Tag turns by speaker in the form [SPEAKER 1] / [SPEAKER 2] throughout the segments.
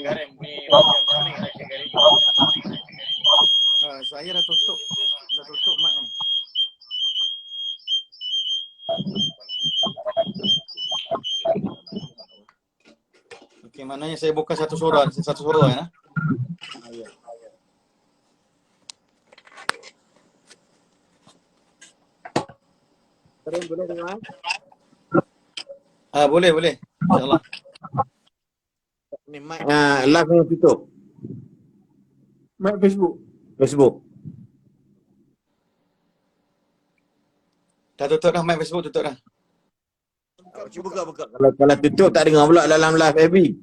[SPEAKER 1] Saya dah tutup mic ni. Okey, maknanya saya buka satu suara ya.
[SPEAKER 2] Boleh dengar?
[SPEAKER 1] Boleh. InsyaAllah.
[SPEAKER 2] Ni mic live ni tutup.
[SPEAKER 3] Mic Facebook.
[SPEAKER 1] Dah tutup dah mic Facebook, tutup dah.
[SPEAKER 2] Cuba buka. Kalau tutup tak dengar pula dalam live FB.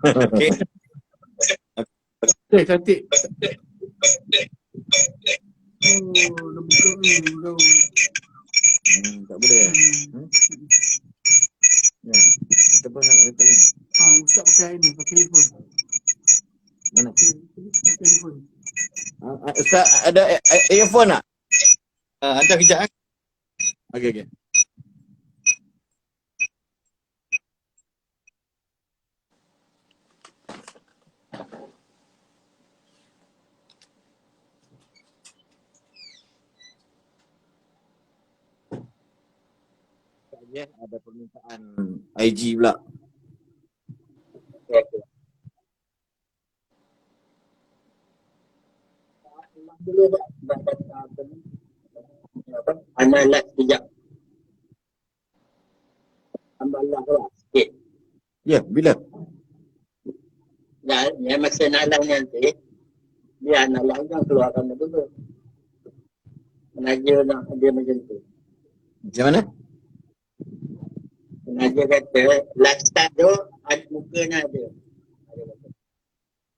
[SPEAKER 1] Okey.
[SPEAKER 3] Cantik. Dah buka ni.
[SPEAKER 2] Tak boleh. Ya. Kita pun nak letak ni.
[SPEAKER 3] Ustaz pakai ni, pakai telefon.
[SPEAKER 2] Mana?
[SPEAKER 3] Pakai telefon.
[SPEAKER 2] Ustaz ada earphone tak?
[SPEAKER 1] Ada kejap.
[SPEAKER 2] Okey. Ada permintaan IG pula.
[SPEAKER 4] Amalah sekejap. Amalah sikit.
[SPEAKER 2] Ya, bila?
[SPEAKER 4] Ya, masa nak live nanti, biar nak live kan keluarkan dulu. Penaja nak dia macam tu.
[SPEAKER 2] Macam mana?
[SPEAKER 4] Penaja kata, last start tu, mukanya ada.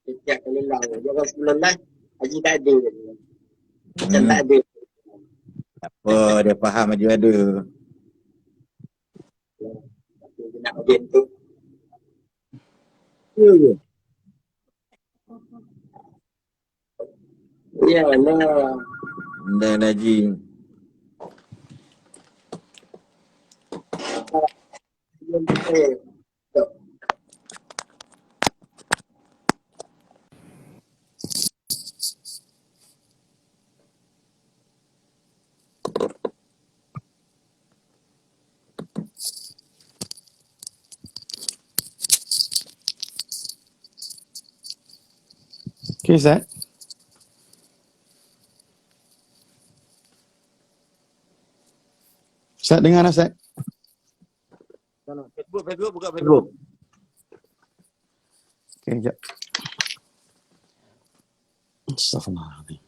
[SPEAKER 4] Setiap kali live. Jangan sebelum live, Haji tak ada. Macam tak ada.
[SPEAKER 2] Apa, dia faham Haji ada.
[SPEAKER 4] Dia nak macam tu.
[SPEAKER 2] Ya.
[SPEAKER 4] Yalah.
[SPEAKER 2] Dan Haji.
[SPEAKER 1] Okey, Ustaz. Ustaz dengar Ustaz?
[SPEAKER 2] Facebook, buka Facebook.
[SPEAKER 1] Okey, sekejap. Astaghfirullahaladzim.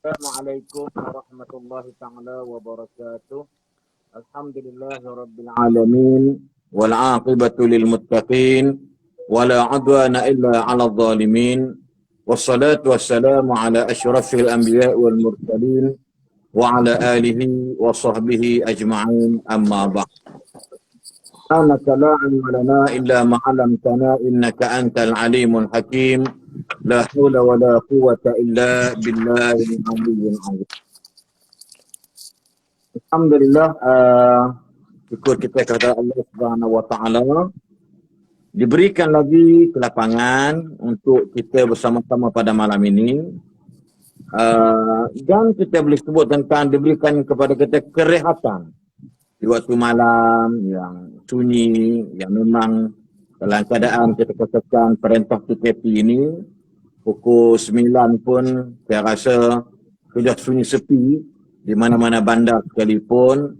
[SPEAKER 2] Assalamualaikum warahmatullahi ta'ala wabarakatuh. Alhamdulillahi rabbil alamin. Wal aqibatu lil muttaqin. Wala udwana illa ala zalimin. Wassalatu wassalamu ala asyrafil anbiya wal mursalin. Wa ala alihi wa sahbihi ajma'in amma ba'd. Subhanaka la ilma lana illa ma 'allamtana innaka antal alimul hakim. La haula wa la quwwata illa billahil aliyyil azim. Alhamdulillah, syukur kita kepada Allah Subhanahu wa taala diberikan lagi kelapangan untuk kita bersama-sama pada malam ini. Dan kita boleh sebut tentang diberikan kepada kita kerehatan di waktu malam yang sunyi, yang memang dalam keadaan kita katakan perintah PKP ini pukul 9 pun saya rasa sudah sunyi sepi di mana-mana bandar sekalipun,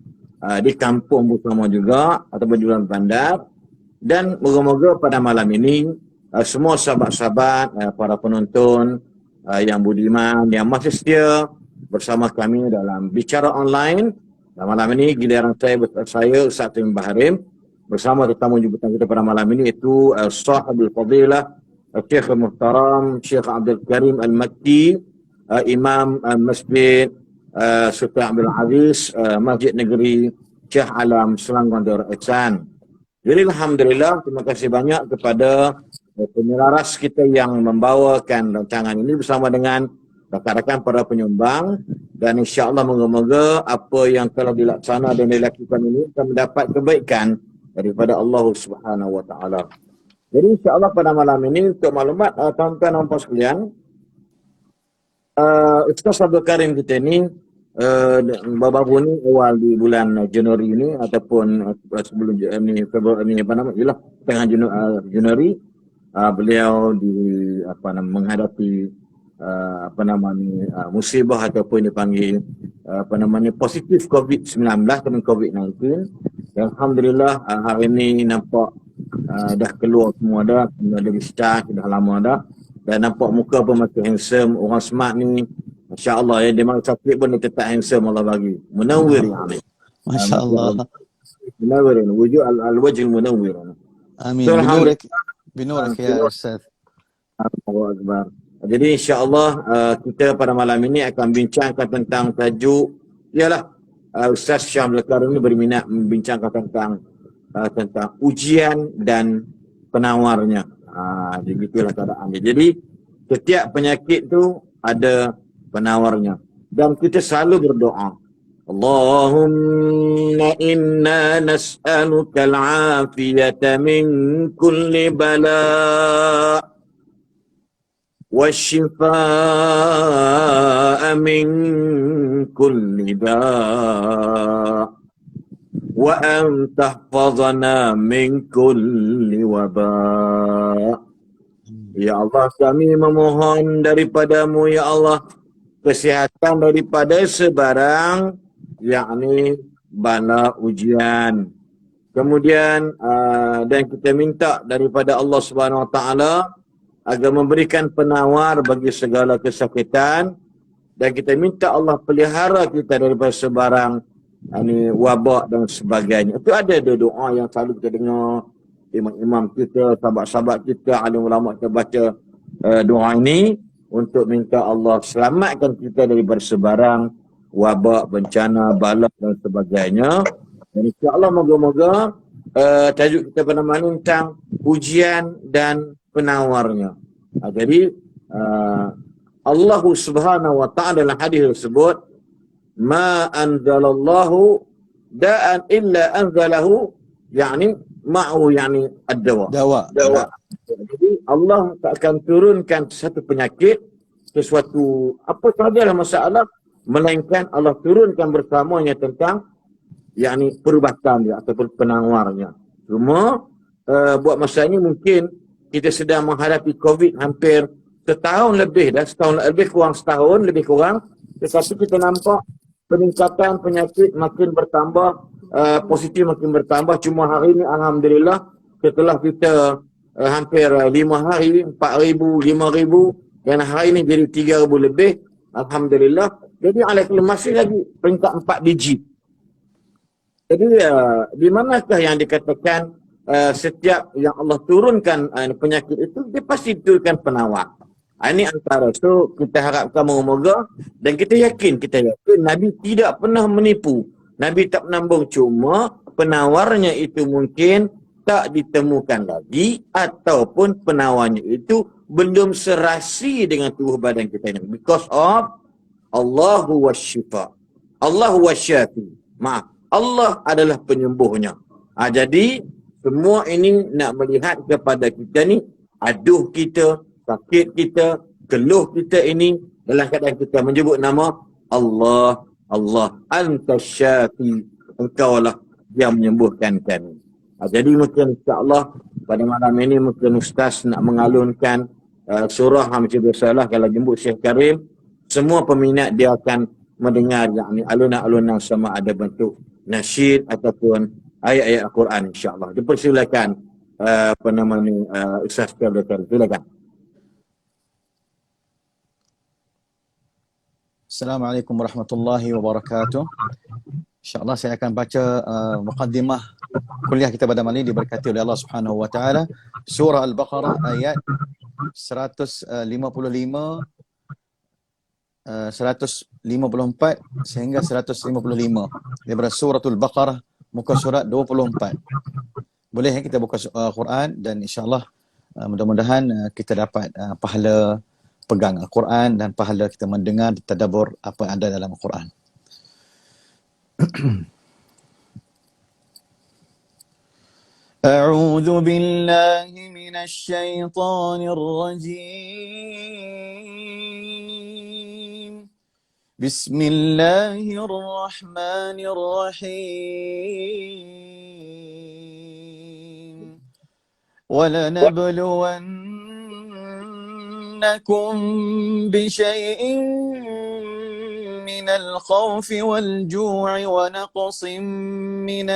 [SPEAKER 2] di kampung bersama juga ataupun di luar bandar. Dan moga-moga pada malam ini semua sahabat-sahabat, para penonton yang budiman, yang masih setia bersama kami dalam bicara online. Dan malam ini giliran saya Ustaz Timim Baharim bersama tetamu jemputan kita pada malam ini, itu Sahibul Fadilah Syekh Muhtaram Syekh Abdul Karim Al-Makki, Imam Masjid Sultan Abdul Aziz, Masjid Negeri Syah Alam, Selangor Daerah Ihsan. Jadi alhamdulillah, terima kasih banyak kepada penyelaras kita yang membawakan rancangan ini bersama dengan rakan-rakan para penyumbang, dan insya-Allah moga-moga apa yang telah dilaksana dan dilakukan ini akan mendapat kebaikan daripada Allah Subhanahu wa taala. Jadi insya-Allah pada malam ini, untuk maklumat tuan-tuan dan puan sekalian, Ustaz Abdul Karim kita ni baru-baru ni awal di bulan Januari ini ataupun sebelum ni Februari ni ialah tengah Januari, beliau menghadapi musibah ataupun dipanggil positif COVID-19 atau COVID-19. Dan alhamdulillah hari ini nampak dah keluar semua dah discharge dah lama dah, dan nampak muka pun makin handsome. Orang smart ni masya-Allah ya, dia memang sakit pun dia tetap handsome, Allah bagi. Munawwir yani.
[SPEAKER 5] Masya-Allah.
[SPEAKER 2] Munawwir, wujud al-wajh al-munawwir.
[SPEAKER 5] Amin.
[SPEAKER 2] So,
[SPEAKER 5] Binurak ya Ustaz.
[SPEAKER 2] Allahu Akbar. Jadi insya-Allah kita pada malam ini akan bincangkan tentang tajuk, ialah Ustaz Syamsul Karim ini berminat membincangkan tentang ujian dan penawarnya. Jadi itulah keadaannya. Jadi setiap penyakit tu ada penawarnya, dan kita selalu berdoa, Allahumma inna nas'aluka al-afiyata min kulli bala' والشفاء من كل داء وأن تحفظنا من كل وباء. Ya Allah, kami memohon daripadamu ya Allah kesihatan daripada sebarang yakni bala ujian. Kemudian dan kita minta daripada Allah Subhanahu Wa Taala agar memberikan penawar bagi segala kesakitan, dan kita minta Allah pelihara kita daripada sebarang wabak dan sebagainya. Itu ada doa yang selalu kita dengar imam-imam kita, sahabat-sahabat kita, alim ulama kita baca doa ini untuk minta Allah selamatkan kita daripada sebarang wabak, bencana, bala dan sebagainya. Dan insya-Allah moga-moga tajuk kita pada malam tentang ujian dan penawarnya. Jadi Allah Subhanahu wa taala dalam hadis tersebut, ma anzalallahu da'an illa anzalahu yani ma'u yani ad-dawa. Dawa. Jadi Allah tak akan turunkan satu penyakit, sesuatu apa sahaja masalah, melainkan Allah turunkan bersamanya tentang yakni perubatan dia ataupun penawarnya. Cuma buat masa ini mungkin kita sedang menghadapi COVID hampir setahun lebih dah, setahun lebih kurang, tetapi kita nampak peningkatan penyakit makin bertambah, positif makin bertambah. Cuma hari ini alhamdulillah setelah kita hampir 5 hari 4,000, 5,000 dan hari ini jadi 3,000 lebih, alhamdulillah. Jadi masih lagi peringkat 4 digit. Jadi di manakah yang dikatakan setiap yang Allah turunkan penyakit itu, dia pasti turunkan penawar. Ini antara itu kita harapkan moga-moga, dan kita yakin Nabi tidak pernah menipu. Nabi tak menambung, cuma penawarnya itu mungkin tak ditemukan lagi, ataupun penawarnya itu belum serasi dengan tubuh badan kita ini. Because of Allahu wasyifa. Allahu wasyafi. Maaf, Allah adalah penyembuhnya. Jadi semua ini nak melihat kepada kita ni, aduh kita, sakit kita, keluh kita ini dalam keadaan kita menyebut nama Allah. Allah, anta syafi, engkau lah yang menyembuhkan kami. Jadi mungkin insya-Allah pada malam ini mungkin Ustaz nak mengalunkan surah macam biasalah. Kalau jemput Syekh Karim, semua peminat dia akan mendengar yakni alunan-alunan sama ada bentuk nasyid ataupun ayat-ayat Al-Quran insya-Allah. Dipersilakan Ustaz Abdul Karim. Silakan.
[SPEAKER 5] Assalamualaikum warahmatullahi wabarakatuh. InsyaAllah saya akan baca muqaddimah kuliah kita pada malam ini diberkati oleh Allah Subhanahu wa taala. Surah Al-Baqarah ayat 155 154 sehingga 155 daripada suratul Baqarah muka surat 24. Boleh kita buka Quran dan insya-Allah mudah-mudahan kita dapat pahala pegang Al-Quran dan pahala kita mendengar tadabbur apa yang ada dalam Al-Quran. A'udzu billahi minasy syaithanir rajim. Bismillahirrahmanirrahim. وَلَنَبْلُوَنَّكُمْ بِشَيْءٍ مِّنَ الْخَوْفِ وَالْجُوعِ وَنَقْصٍ مِّنَ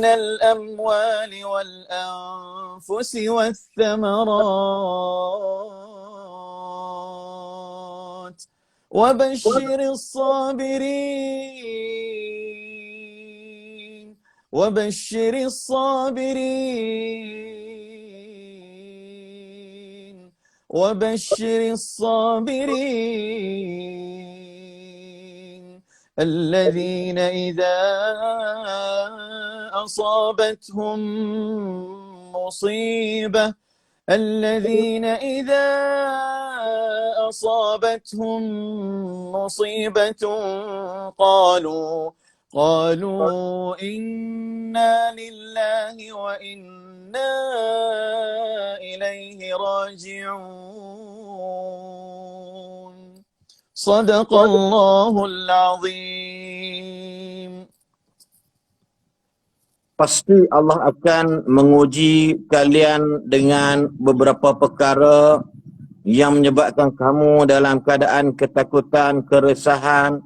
[SPEAKER 5] الْأَمْوَالِ وَالْأَنفُسِ وَالثَّمَرَاتِ وَبَشِّرِ الصَّابِرِينَ الذين إذا أصابتهم مصيبة قالوا إنا لله وإنا إليه راجعون صدق الله العظيم.
[SPEAKER 2] Pasti Allah akan menguji kalian dengan beberapa perkara yang menyebabkan kamu dalam keadaan ketakutan, keresahan,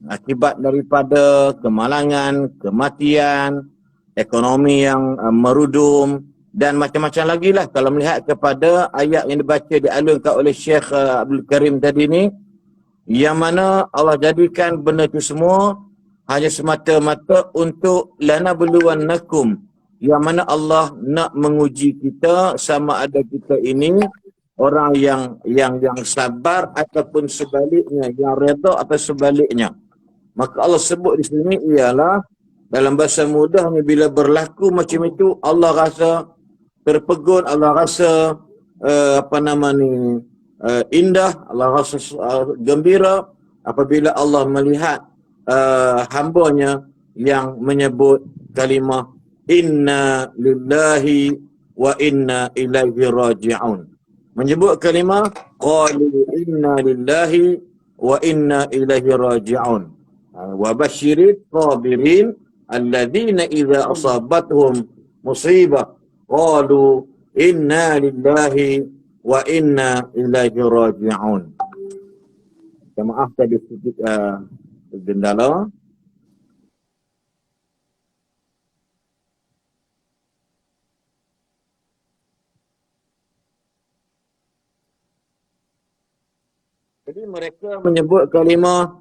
[SPEAKER 2] akibat daripada kemalangan, kematian, ekonomi yang merudum dan macam-macam lagi lah. Kalau melihat kepada ayat yang dibaca dialunkan oleh Syekh Abdul Karim tadi ni, yang mana Allah jadikan benda itu semua hanya semata-mata untuk lanabluwannakum, yang mana Allah nak menguji kita sama ada kita ini orang yang sabar ataupun sebaliknya, yang redha atau sebaliknya. Maka Allah sebut di sini ialah dalam bahasa mudah ni, bila berlaku macam itu Allah rasa terpegun, Allah rasa indah, Allah rasa gembira apabila Allah melihat hambanya yang menyebut kalimah inna lillahi wa inna ilaihi raji'un. Menyebut kalimah qalu inna lillahi wa inna ilaihi raji'un. Wa basyiris sabirin alladzina idza asabathum musibah qalu inna lillahi wa inna ilaihi raji'un. Maaf tadi sedikit gendala. Jadi mereka menyebut kalimah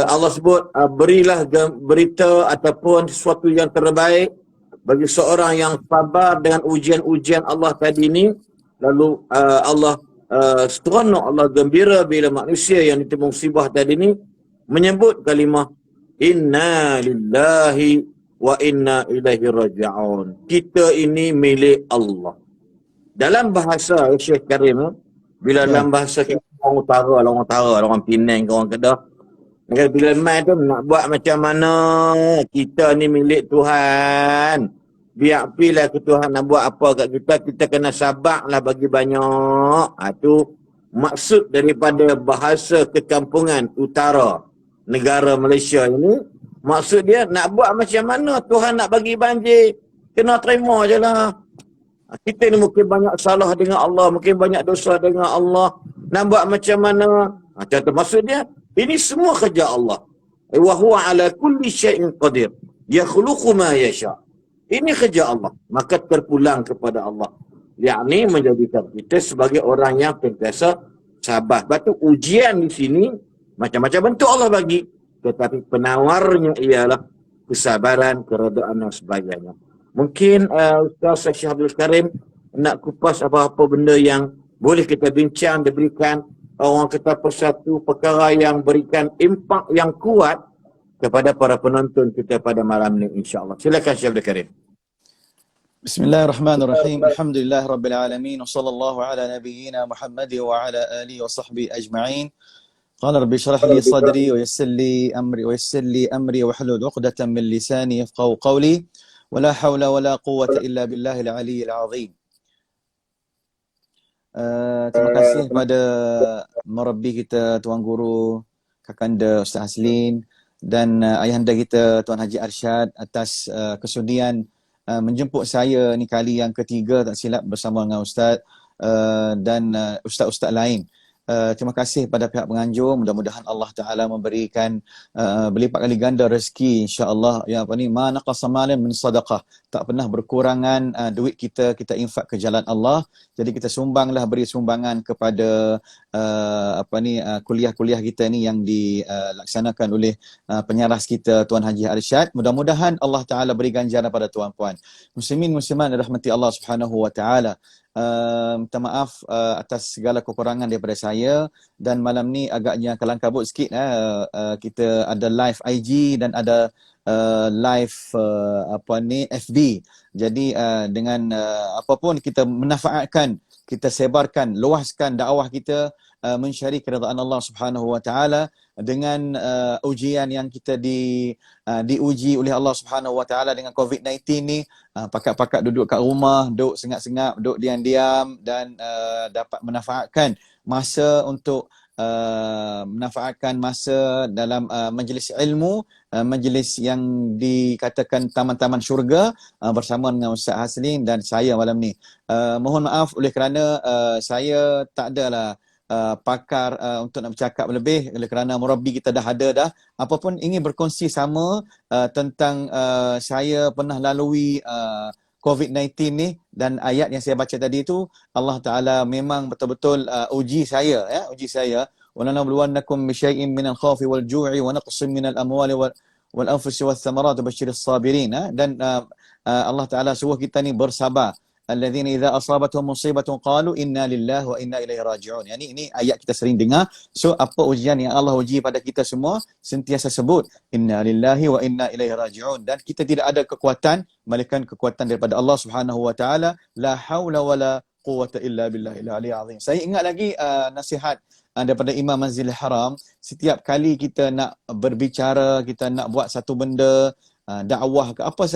[SPEAKER 2] Allah sebut berilah berita ataupun sesuatu yang terbaik bagi seorang yang sabar dengan ujian-ujian Allah tadi ni. Lalu Allah seronok, Allah gembira bila manusia yang ditimpa musibah tadi ni menyebut kalimah inna lillahi wa inna ilaihi raji'un. Kita ini milik Allah. Dalam bahasa Syekh Karim, bila dalam bahasa kita orang utara, orang Penang, orang Kedah, bila main tu nak buat macam mana kita ni milik Tuhan, biar pilih ke Tuhan nak buat apa kat kita, kita kena sabarlah bagi banyak. Itu maksud daripada bahasa kekampungan utara negara Malaysia ini. Maksud dia nak buat macam mana Tuhan nak bagi banjir, kena terima je lah. Kita ni mungkin banyak salah dengan Allah, mungkin banyak dosa dengan Allah, nak buat macam mana. Macam tu maksud dia, ini semua kerja Allah. Wa huwa ala kulli syai'in qadir, yakhluqu ma yasha. Ini kerja Allah, maka terpulang kepada Allah. Yakni menjadikan kita sebagai orang yang sentiasa sabar. Sebab tu ujian di sini Macam-macam bentuk Allah bagi. Tetapi penawarnya ialah kesabaran, keredaan dan sebagainya. Mungkin Ustaz Syekh Abdul Karim nak kupas apa-apa benda yang boleh kita bincang, diberikan orang kata persatu perkara yang berikan impak yang kuat kepada para penonton kita pada malam ini, insya-Allah. Silakan Syekh Abdul Karim.
[SPEAKER 5] Bismillahirrahmanirrahim. Alhamdulillah rabbil alamin wa sallallahu ala nabiyyina Muhammad wa ala alihi wa sahbihi ajma'in. Qala rabbi shrah li sadri wa yassir li amri wa hlul 'uqdatam min lisani yafqahu qawli. Wa la hawla wa la quwwata illa billahil aliyyil 'azim. Terima kasih kepada merabbi kita, Tuan Guru, Kakanda Ustaz Haslin dan ayahanda kita Tuan Haji Arsyad atas kesudian menjemput saya ni kali yang ketiga tak silap bersama dengan Ustaz dan Ustaz-Ustaz lain. Terima kasih pada pihak penganjur. Mudah-mudahan Allah Ta'ala memberikan berlipat kali ganda rezeki, insya-Allah. Ya, apa ni, ma naqasa malin min sadaqah. Tak pernah berkurangan duit kita infak ke jalan Allah. Jadi kita sumbanglah, beri sumbangan kepada kuliah-kuliah kita ni yang dilaksanakan oleh penyaras kita Tuan Haji Arsyad. Mudah-mudahan Allah Ta'ala beri ganjaran pada tuan-puan muslimin muslimat rahmati Allah Subhanahu wa Ta'ala. Minta maaf atas segala kekurangan daripada saya, dan malam ni agaknya kalang kabut sikit. Kita ada live IG dan ada live FB. Jadi dengan apapun kita menafa'atkan, kita sebarkan, luaskan dakwah kita mencari keridaan Allah Subhanahu wa Ta'ala dengan ujian yang kita diuji oleh Allah Subhanahu wa Ta'ala dengan COVID-19 ni. Pakat-pakat duduk kat rumah, duduk sengap-sengap, duduk diam-diam dan dapat menafaatkan masa untuk menafaatkan masa dalam majlis ilmu, majlis yang dikatakan taman-taman syurga bersama dengan Ustaz Haslin dan saya malam ni. Mohon maaf oleh kerana saya tak adalah pakar untuk nak bercakap lebih, oleh kerana murabbi kita dah ada dah. Apapun ingin berkongsi sama tentang saya pernah lalui COVID-19 ni, dan ayat yang saya baca tadi tu Allah Ta'ala memang betul-betul uji saya, ya, uji saya. وَلَنَبْلُوَنَّكُمْ بِشَيْءٍ مِنَ الْخَوْفِ وَالْجُوعِ وَنَقْصٍ مِنَ الْأَمْوَالِ وَالْأَنْفُسِ وَالثَّمَرَاتِ وَبَشِّرِ الصَّابِرِينَ. Dan Allah Ta'ala suruh kita ni bersabar. Alladzina idza asabatuhum musibatun qalu inna lillahi wa inna ilaihi raji'un. Yani ini ayat kita sering dengar. So apa ujian yang Allah uji pada kita semua, sentiasa sebut inna lillahi wa inna ilaihi raji'un. Dan kita tidak ada kekuatan melainkan kekuatan daripada Allah Subhanahu wa Ta'ala. La haula wala quwwata illa billahil aliyyil azim. Saya ingat lagi nasihat daripada Imam Manzilil Haram. Setiap kali kita nak berbicara, kita nak buat satu benda, dakwah ke apa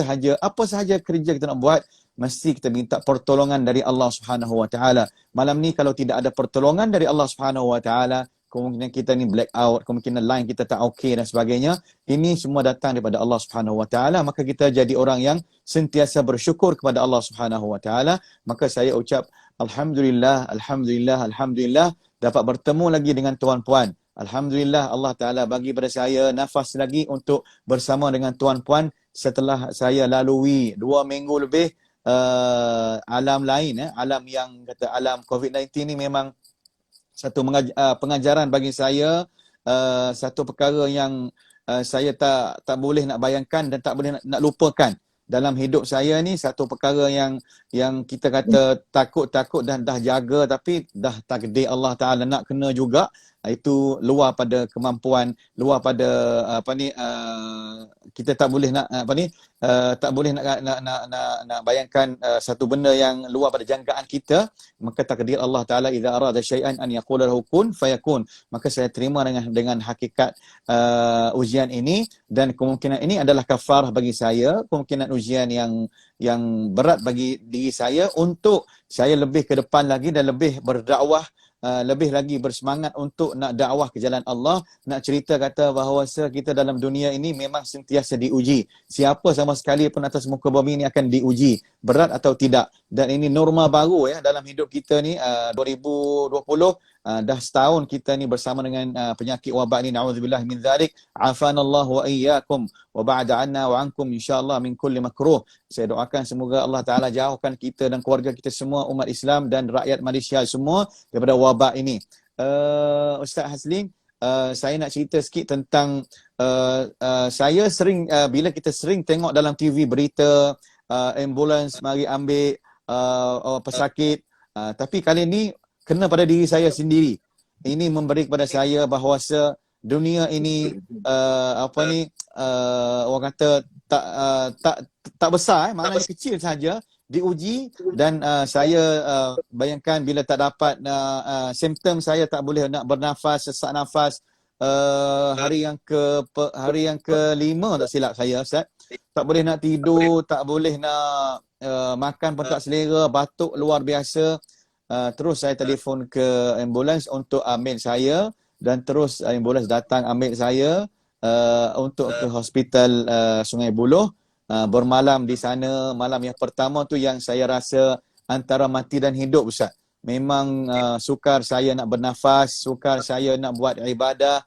[SPEAKER 5] sahaja kerja kita nak buat, mesti kita minta pertolongan dari Allah Subhanahu wa Ta'ala. Malam ni kalau tidak ada pertolongan dari Allah Subhanahu wa Ta'ala, kemungkinan kita ni black out, kemungkinan line kita tak okey dan sebagainya. Ini semua datang daripada Allah Subhanahu wa Ta'ala. Maka kita jadi orang yang sentiasa bersyukur kepada Allah Subhanahu wa Ta'ala. Maka saya ucap alhamdulillah, alhamdulillah, alhamdulillah dapat bertemu lagi dengan tuan-puan. Alhamdulillah Allah Ta'ala bagi pada saya nafas lagi untuk bersama dengan tuan-puan setelah saya lalui 2 minggu lebih alam lain, alam yang kata alam COVID-19 ni memang satu pengajaran bagi saya, satu perkara yang saya tak boleh nak bayangkan dan tak boleh nak lupakan dalam hidup saya ni. Satu perkara yang kita kata takut dan dah jaga, tapi dah takdir Allah Ta'ala nak kena juga. Itu luar pada kemampuan, luar pada kita tak boleh nak tak boleh nak bayangkan satu benda yang luar pada jangkaan kita. Maka takdir Allah Ta'ala idza arada syai'an an yaqula lahu kun fayakun. Maka saya terima dengan hakikat ujian ini, dan kemungkinan ini adalah kafarah bagi saya, kemungkinan ujian yang berat bagi diri saya untuk saya lebih ke depan lagi dan lebih berdakwah, lebih lagi bersemangat untuk nak dakwah ke jalan Allah, nak cerita kata bahawa kita dalam dunia ini memang sentiasa diuji. Siapa sama sekali pun atas muka bumi ini akan diuji, berat atau tidak. Dan ini norma baru ya dalam hidup kita ni, 2020 dah setahun kita ni bersama dengan penyakit wabak ni, na'udzubillah min dzalik. Afanallahu wa iyyakum wa ba'da anna wa ankum insyaallah min kulli makruh. Saya doakan semoga Allah Ta'ala jauhkan kita dan keluarga kita semua, umat Islam dan rakyat Malaysia semua daripada wabak ini. Ustaz Haslin, saya nak cerita sikit tentang saya sering bila kita sering tengok dalam TV berita ambulans mari ambil pesakit, tapi kali ni kena pada diri saya sendiri. Ini memberi kepada saya bahawasa dunia ini orang kata tak besar, maknanya kecil saja, diuji. Dan saya bayangkan bila tak dapat simptom, saya tak boleh nak bernafas, sesak nafas, hari yang ke-5 tak silap saya, Ustaz. Tak boleh nak tidur, tak boleh nak makan pun tak selera, batuk luar biasa. Terus saya telefon ke ambulans untuk ambil saya, dan terus ambulans datang ambil saya untuk ke hospital Sungai Buloh. Bermalam di sana. Malam yang pertama tu yang saya rasa antara mati dan hidup, Ustaz. Memang sukar saya nak bernafas, sukar saya nak buat ibadah,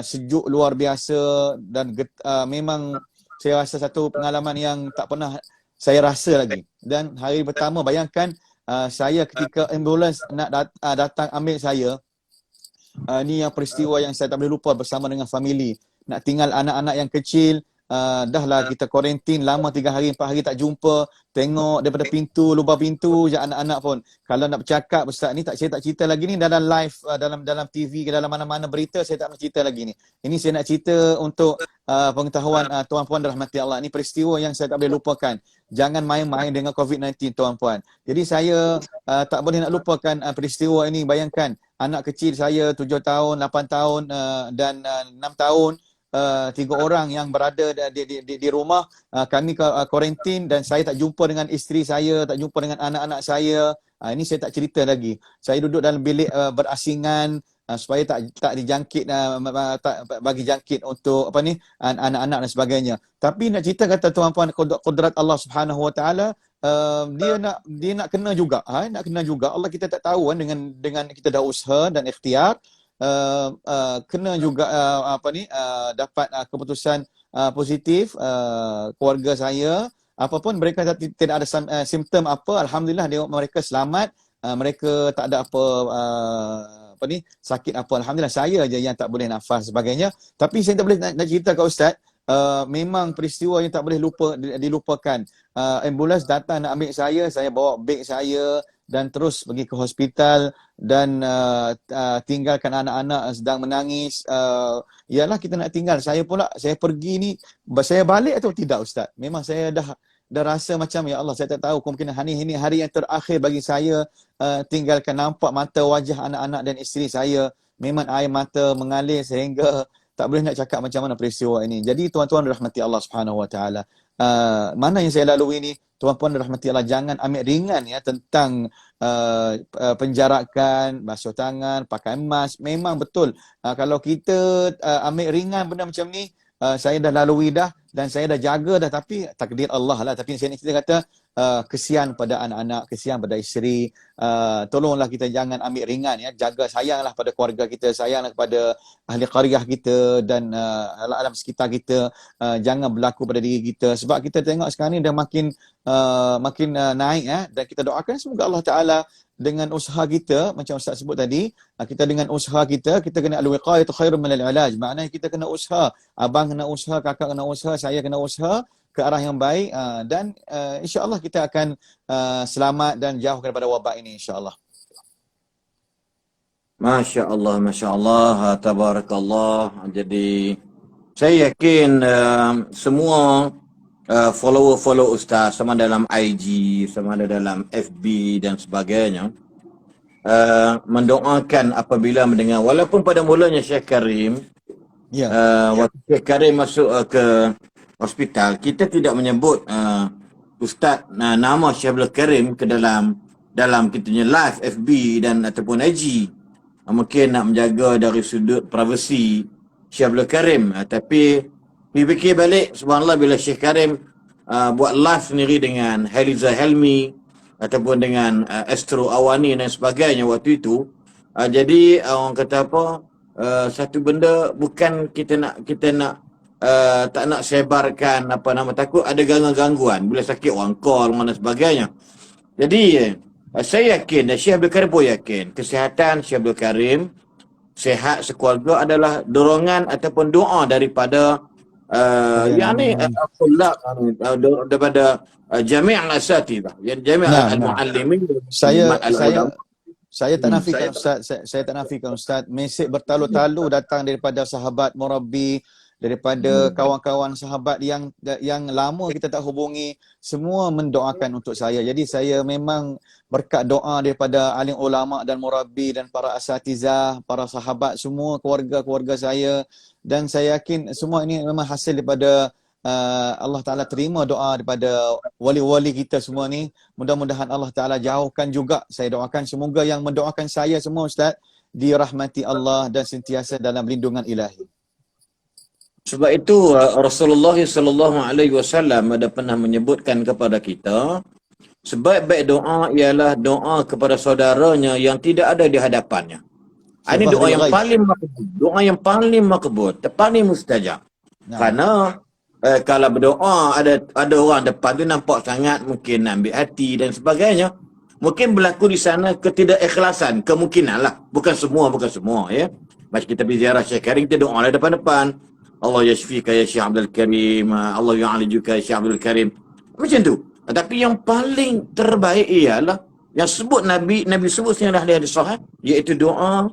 [SPEAKER 5] sejuk luar biasa, dan memang saya rasa satu pengalaman yang tak pernah saya rasa lagi. Dan hari pertama, bayangkan saya ketika ambulans nak datang ambil saya, ni yang peristiwa yang saya tak boleh lupa bersama dengan family. Nak tinggal anak-anak yang kecil, dah lah kita kuarantin lama 3 hari 4 hari tak jumpa, tengok daripada pintu, lubang pintu je anak-anak pun. Kalau nak bercakap, Ustaz, ni saya tak cerita lagi ni dalam live, dalam TV ke dalam mana-mana berita, saya tak nak cerita lagi ni. Ini saya nak cerita untuk pengetahuan tuan-puan dirahmati Allah. Ni peristiwa yang saya tak boleh lupakan. Jangan main-main dengan COVID-19, tuan-puan. Jadi saya tak boleh nak lupakan peristiwa ini. Bayangkan anak kecil saya 7 tahun, 8 tahun dan 6 tahun. 3 orang yang berada di rumah, kami kuarantin, dan saya tak jumpa dengan isteri saya, tak jumpa dengan anak-anak saya. Ini saya tak cerita lagi. Saya duduk dalam bilik berasingan supaya tak dijangkit, tak bagi jangkit untuk anak-anak dan sebagainya. Tapi nak cerita kata tuan-puan, kudrat Allah Subhanahu Wa Taala, dia nak kena juga, nak kena juga. Allah kita tak tahu dengan kita dah usaha dan ikhtiar, kena juga dapat keputusan positif. Keluarga saya, apapun mereka tidak ada simptom apa, alhamdulillah mereka selamat, mereka tak ada apa sakit apa, alhamdulillah. Saya je yang tak boleh nafas sebagainya. Tapi saya tak boleh nak cerita kat Ustaz, memang peristiwa yang tak boleh dilupakan. Ambulans datang nak ambil saya bawa beg saya dan terus pergi ke hospital, dan tinggalkan anak-anak sedang menangis. Yalah, kita nak tinggal. Saya pergi ni, saya balik atau tidak, Ustaz? Memang saya dah rasa macam, ya Allah, saya tak tahu, kemungkinan ini hari yang terakhir bagi saya tinggalkan. Nampak mata wajah anak-anak dan isteri saya, memang air mata mengalir sehingga tak boleh nak cakap macam mana peristiwa ini. Jadi tuan-tuan dirahmati Allah Subhanahu Wa Taala, mana yang saya lalui ini, tuan-puan dirahmati Allah, jangan ambil ringan ya tentang penjarakan, basuh tangan, pakai mask. Memang betul, kalau kita ambil ringan benda macam ni, saya dah lalui dah, dan saya dah jaga dah, tapi takdir Allah lah. Tapi saya nak cerita kata, kesian pada anak-anak, kesian pada isteri. Tolonglah kita jangan ambil ringan ya, jaga, sayanglah pada keluarga kita, sayanglah kepada ahli qaryah kita dan alam sekitar kita. Jangan berlaku pada diri kita, sebab kita tengok sekarang ni dah makin naik ya, dan kita doakan semoga Allah Taala dengan usaha kita, macam Ustaz sebut tadi, kita dengan usaha kita kena al-wiqayatu khairun min al-ilaj. Maknanya kita kena usaha, abang kena usaha, kakak kena usaha, saya kena usaha ke arah yang baik, dan insya-Allah kita akan selamat dan jauh daripada wabak ini, insya-Allah.
[SPEAKER 2] Masya-Allah, masya-Allah, tabarakallah. Jadi saya yakin semua follower Ustaz, sama dalam IG, sama ada dalam FB dan sebagainya, mendoakan apabila mendengar, walaupun pada mulanya Syekh Karim, waktu Syekh Karim masuk ke hospital, kita tidak menyebut Ustaz nama Syekh Abdul Karim ke dalam kita punya live FB dan ataupun IG. Mungkin nak menjaga dari sudut privasi Syekh Abdul Karim. Tapi fikir balik, subhanallah, bila Syekh Karim buat live sendiri dengan Heliza Helmi ataupun dengan Astro Awani dan sebagainya waktu itu, jadi orang kata apa, satu benda bukan kita nak tak nak sebarkan takut ada gangguan bila sakit orang call dan sebagainya. Jadi saya yakin, dan Syekh Abdul Karim pun yakin, kesihatan Syekh Abdul Karim sehat sekeluarga adalah dorongan ataupun doa daripada daripada jami' al-asatidah, jami' al-muallimin,
[SPEAKER 5] Saya tak nafikan Ustaz, saya tak nafikan Ustaz, mesej bertalu-talu datang daripada sahabat murabbi, daripada kawan-kawan sahabat yang lama kita tak hubungi, semua mendoakan untuk saya. Jadi saya memang berkat doa daripada alim ulama dan murabbi dan para asatizah, para sahabat, semua keluarga-keluarga saya, dan saya yakin semua ini memang hasil daripada Allah Ta'ala terima doa daripada wali-wali kita semua ni. Mudah-mudahan Allah Ta'ala jauhkan juga, saya doakan semoga yang mendoakan saya semua Ustaz dirahmati Allah dan sentiasa dalam lindungan ilahi.
[SPEAKER 2] Sebab itu Rasulullah SAW ada pernah menyebutkan kepada kita, sebaik-baik doa ialah doa kepada saudaranya yang tidak ada di hadapannya. Ini doa yang paling makbul, doa yang paling makbul, paling mustajab. Kerana kalau berdoa ada orang depan tu nampak sangat mungkin ambil hati dan sebagainya, mungkin berlaku di sana ketidakikhlasan, kemungkinan lah, bukan semua ya. Macam kita pergi ziarah Syekh Karim, kita doa lah depan-depan, Allah yashfika ya Syekh Abdul Karim, Allah yu'alijuka ya Syekh Abdul Karim, macam tu. Tapi yang paling terbaik ialah yang sebut Nabi sebut secara ahli hadis sahih, iaitu doa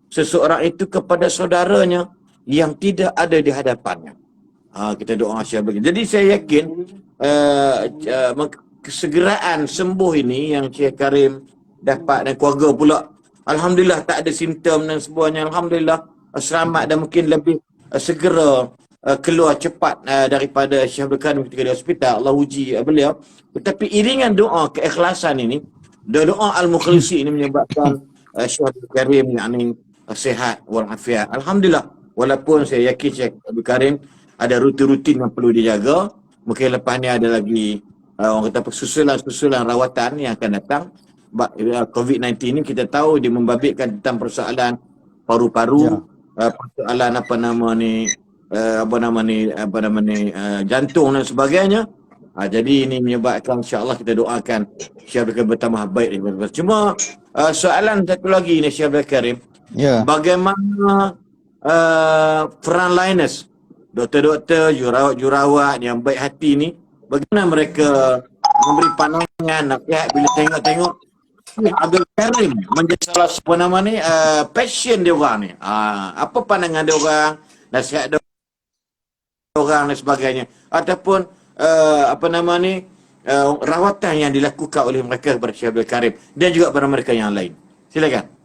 [SPEAKER 2] seseorang itu kepada saudaranya yang tidak ada di hadapannya. Kita doa Syekh begini. Jadi saya yakin kesegeraan sembuh ini yang Syekh Karim dapat dan keluarga pula, alhamdulillah tak ada simptom dan sebagainya, alhamdulillah selamat dan mungkin lebih segera keluar cepat daripada Syekh Abdul Karim ketika di hospital. Allah uji beliau. Tetapi iringan doa keikhlasan ini, doa al-mukhlisi ini menyebabkan Syekh Abdul Karim yakni sihat walafiat. Alhamdulillah. Walaupun saya yakin Syekh Abdul Karim ada rutin-rutin yang perlu dijaga. Mungkin lepas ni ada lagi orang kata susulan rawatan yang akan datang. COVID-19 ni kita tahu dia membabitkan tentang persoalan paru-paru, persoalan jantung dan sebagainya. Jadi ini menyebabkan insya-Allah kita doakan Syekh Abdul Karim bertambah baik. Cuma soalan satu lagi ni Syekh Abdul Karim. Bagaimana frontliners, doktor-doktor, jurawat yang baik hati ni, bagaimana mereka memberi pandangan nasihat bila tengok Abdul Karim menjadi salah satu passion dia orang ni. Apa pandangan dia orang, nasihat dia orang dan sebagainya, ataupun rawatan yang dilakukan oleh mereka kepada Syekh Abdul Karim dan juga kepada mereka yang lain. Silakan.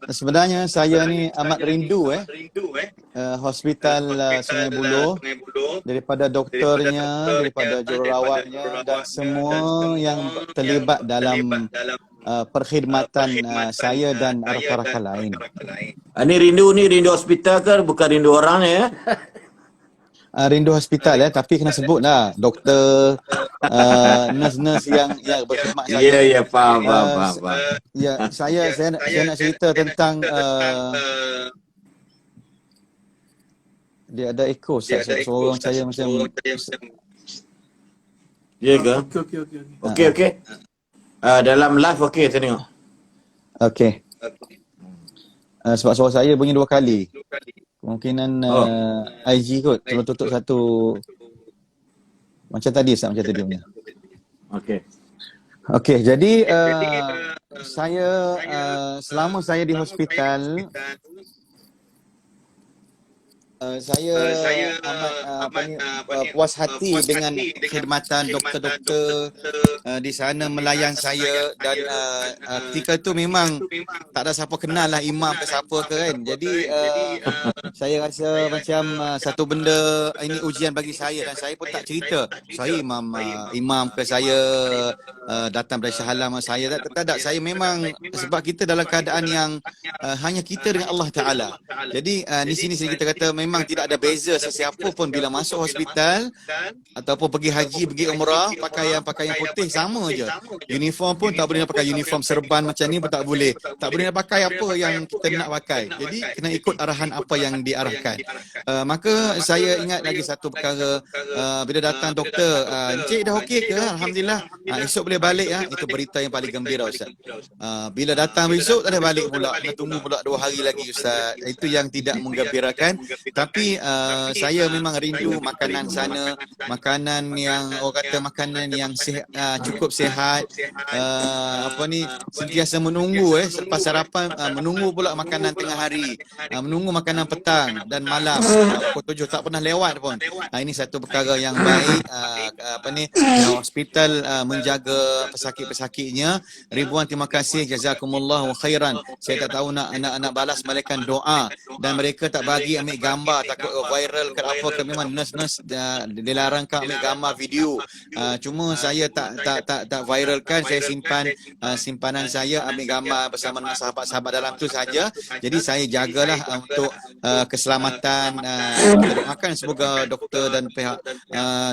[SPEAKER 5] Sebenarnya saya ni amat rindu hospital Sungai Buloh, daripada doktornya, daripada jururawatnya dan semua yang terlibat dalam perkhidmatan saya dan rakan-rakan lain.
[SPEAKER 2] Ini rindu hospital ke bukan rindu orang ya?
[SPEAKER 5] Rindu hospital tapi kena sebut lah doktor, nurse-nurse yang berkhidmat saya.
[SPEAKER 2] Ya, faham.
[SPEAKER 5] Ya, saya nak cerita tentang dia ada echo seorang saya macam
[SPEAKER 2] ya ke? Okey. Dalam live okey saya tengok.
[SPEAKER 5] Okey. Sebab suara saya bunyi 2 kali. Kemungkinan IG kot, tolong tutup satu macam tadi punya. Okey, jadi saya selama saya di hospital saya amat puas hati dengan khidmatan doktor-doktor di sana melayan saya, dan ketika itu memang tak ada siapa kenal lah imam ke siapa ke kan. Jadi saya rasa macam satu benda ini ujian bagi saya, dan saya pun tak cerita saya imam ke saya datang dari Shah Alam saya, tak ada. Saya memang sebab kita dalam keadaan yang hanya kita dengan Allah Ta'ala. Jadi di sini kita kata memang memang tidak ada beza sesiapa pun bila masuk hospital ataupun pergi haji, pergi umrah, pakaian putih sama je. Uniform pun tak boleh nak pakai uniform serban macam ni pun tak boleh. Tak boleh nak pakai apa yang kita nak pakai. Jadi kena ikut arahan apa yang diarahkan. Maka saya ingat lagi satu perkara, bila datang doktor, Encik dah okey ke? Alhamdulillah. Esok boleh balik. Itu berita yang paling gembira, Ustaz. Bila datang besok tak ada balik pula, kena tunggu pula 2 hari lagi, Ustaz. Itu yang tidak menggembirakan. Tapi saya memang rindu makanan sana, makanan yang orang kata makanan yang cukup sihat, sentiasa menunggu selepas sarapan, menunggu pula makanan tengah hari, menunggu makanan petang dan malam, pukul 7 tak pernah lewat pun. Ini satu perkara yang baik. Hospital menjaga pesakit-pesakitnya. Ribuan terima kasih, jazakumullahu khairan. Saya tak tahu nak balas malaikat doa, dan mereka tak bagi ambil gambar, takut viral ke apa ke. Memang nurse dilarangkan ambil gambar video. Cuma saya tak viralkan. Saya simpan simpanan saya, ambil gambar bersama dengan sahabat-sahabat dalam tu saja. Jadi saya jagalah untuk keselamatan. Kita doakan semoga doktor dan pihak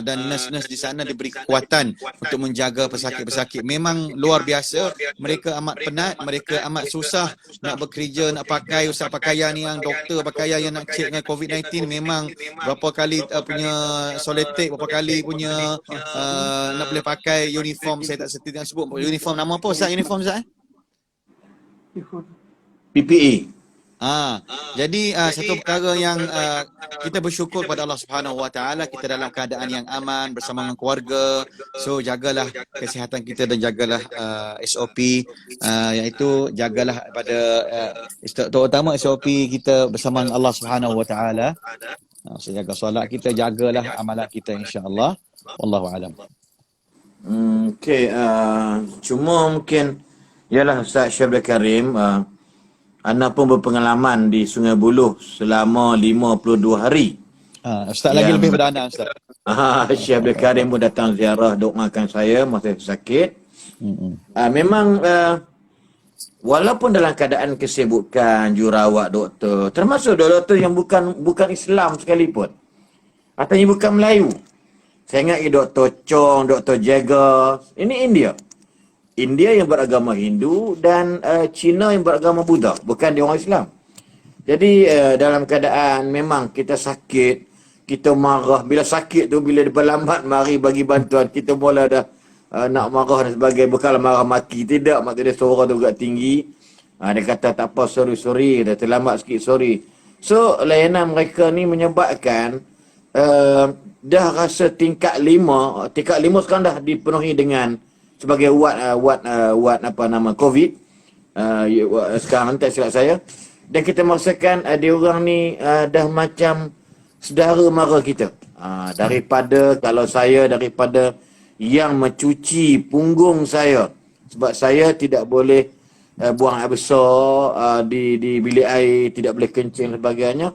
[SPEAKER 5] dan nurse-nurse di sana diberi kekuatan untuk menjaga pesakit-pesakit. Memang luar biasa. Mereka amat penat, mereka amat susah nak bekerja, nak pakai pakaian yang doktor, pakaian yang nak cek dengan COVID-19. Memang berapa kali punya soletik, berapa kali punya nak boleh pakai uniform. Saya tak setia nak sebut uniform nama apa, Ustaz? Uniform, Ustaz?
[SPEAKER 2] PPE.
[SPEAKER 5] Jadi satu perkara yang kita bersyukur kepada Allah Subhanahu Wa Taala, kita dalam keadaan yang aman bersama dengan keluarga. So jagalah kesihatan kita dan jagalah SOP, iaitu jagalah pada terutama SOP kita bersama dengan Allah Subhanahu Wa Taala. So jaga solat kita, jagalah amalan kita, insya-Allah. Wallahu alam.
[SPEAKER 2] Okey, cuma mungkin ialah Ustaz Syabda Karim, anak pun berpengalaman di Sungai Buloh selama 52 hari.
[SPEAKER 5] Ustaz lagi lebih pada anak, Ustaz.
[SPEAKER 2] Syekh Abdul Karim pun datang ziarah, doakan saya masa sakit. Memang walaupun dalam keadaan kesibukan jurawat doktor, termasuk doktor yang bukan Islam sekalipun, atau yang bukan Melayu. Saya ingat Dr. Chong, Dr. Jagger, ini India yang beragama Hindu dan Cina yang beragama Buddha, bukan dia orang Islam. Jadi dalam keadaan memang kita sakit, kita marah. Bila sakit tu, bila berlambat mari bagi bantuan, kita mula dah nak marah dan sebagainya. Bukan marah maki, tidak. Maksudnya suara tu agak tinggi. Dia kata tak apa, sorry, dah terlambat sikit, sorry. So layanan mereka ni menyebabkan dah rasa tingkat 5 sekarang dah dipenuhi dengan sebagai wad COVID sekarang, tak silap saya. Dan kita merasakan dia orang ni dah macam saudara mara kita. Daripada yang mencuci punggung saya, sebab saya tidak boleh buang air besar di bilik air, tidak boleh kencing dan sebagainya.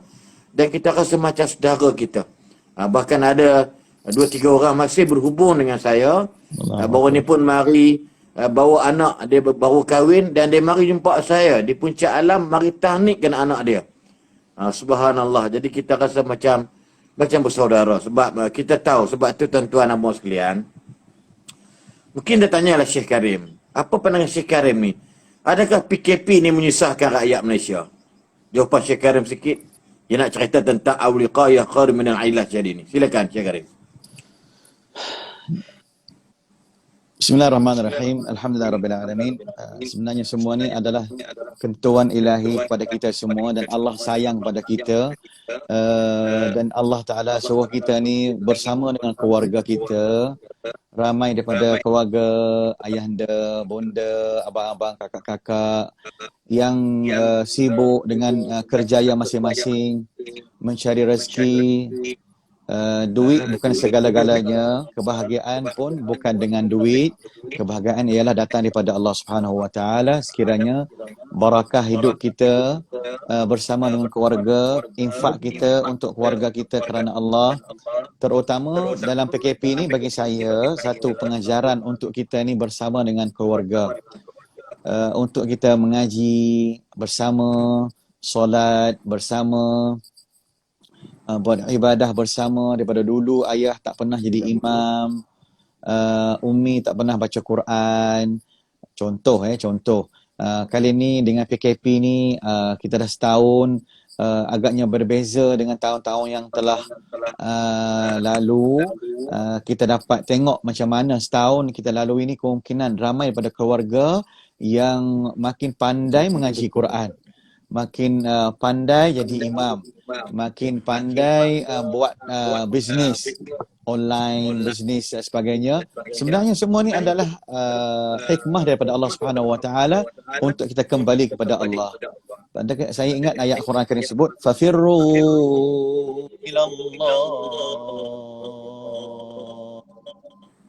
[SPEAKER 2] Dan kita rasa macam saudara kita. Bahkan ada 2-3 orang masih berhubung dengan saya. Baru ni pun mari bawa anak dia, baru kahwin, dan dia mari jumpa saya di puncak alam, mari tahnikkan anak dia. Subhanallah. Jadi kita rasa macam bersaudara. Sebab kita tahu, sebab tu tuan-tuan dan puan sekalian, mungkin dia tanyalah Syekh Karim, apa pandangan Syekh Karim ni? Adakah PKP ni menyusahkan rakyat Malaysia? Jawapan Syekh Karim sikit. Dia nak cerita tentang awliqayah khair min al-ilaj jadi ni. Silakan Syekh Karim.
[SPEAKER 5] Bismillahirrahmanirrahim. Alhamdulillahirabbil alamin. Sebenarnya semua ni adalah ketentuan ilahi kepada kita semua, dan Allah sayang pada kita. Dan Allah Taala suruh kita ni bersama dengan keluarga kita. Ramai daripada keluarga, ayahanda, bonda, abang-abang, kakak-kakak yang sibuk dengan kerjaya masing-masing, mencari rezeki. Duit bukan segala-galanya, kebahagiaan pun bukan dengan duit. Kebahagiaan ialah datang daripada Allah Subhanahu Wa Taala. Sekiranya barakah hidup kita bersama dengan keluarga, infak kita untuk keluarga kita kerana Allah, terutama dalam PKP ni, bagi saya satu pengajaran untuk kita ni bersama dengan keluarga, untuk kita mengaji bersama, solat bersama, buat ibadah bersama. Daripada dulu ayah tak pernah jadi imam, Umi tak pernah baca Quran. Contoh. Kali ni dengan PKP ni kita dah setahun, agaknya berbeza dengan tahun-tahun yang telah lalu. Kita dapat tengok macam mana setahun kita lalui ini kemungkinan ramai daripada keluarga yang makin pandai mengaji Quran, makin pandai jadi imam, makin pandai buat bisnes online, bisnes dan sebagainya. Sebenarnya semua ni adalah hikmah daripada Allah Subhanahu Wa Taala untuk kita kembali kepada Allah. Saya ingat ayat Quran Karim sebut fafirru ilallah.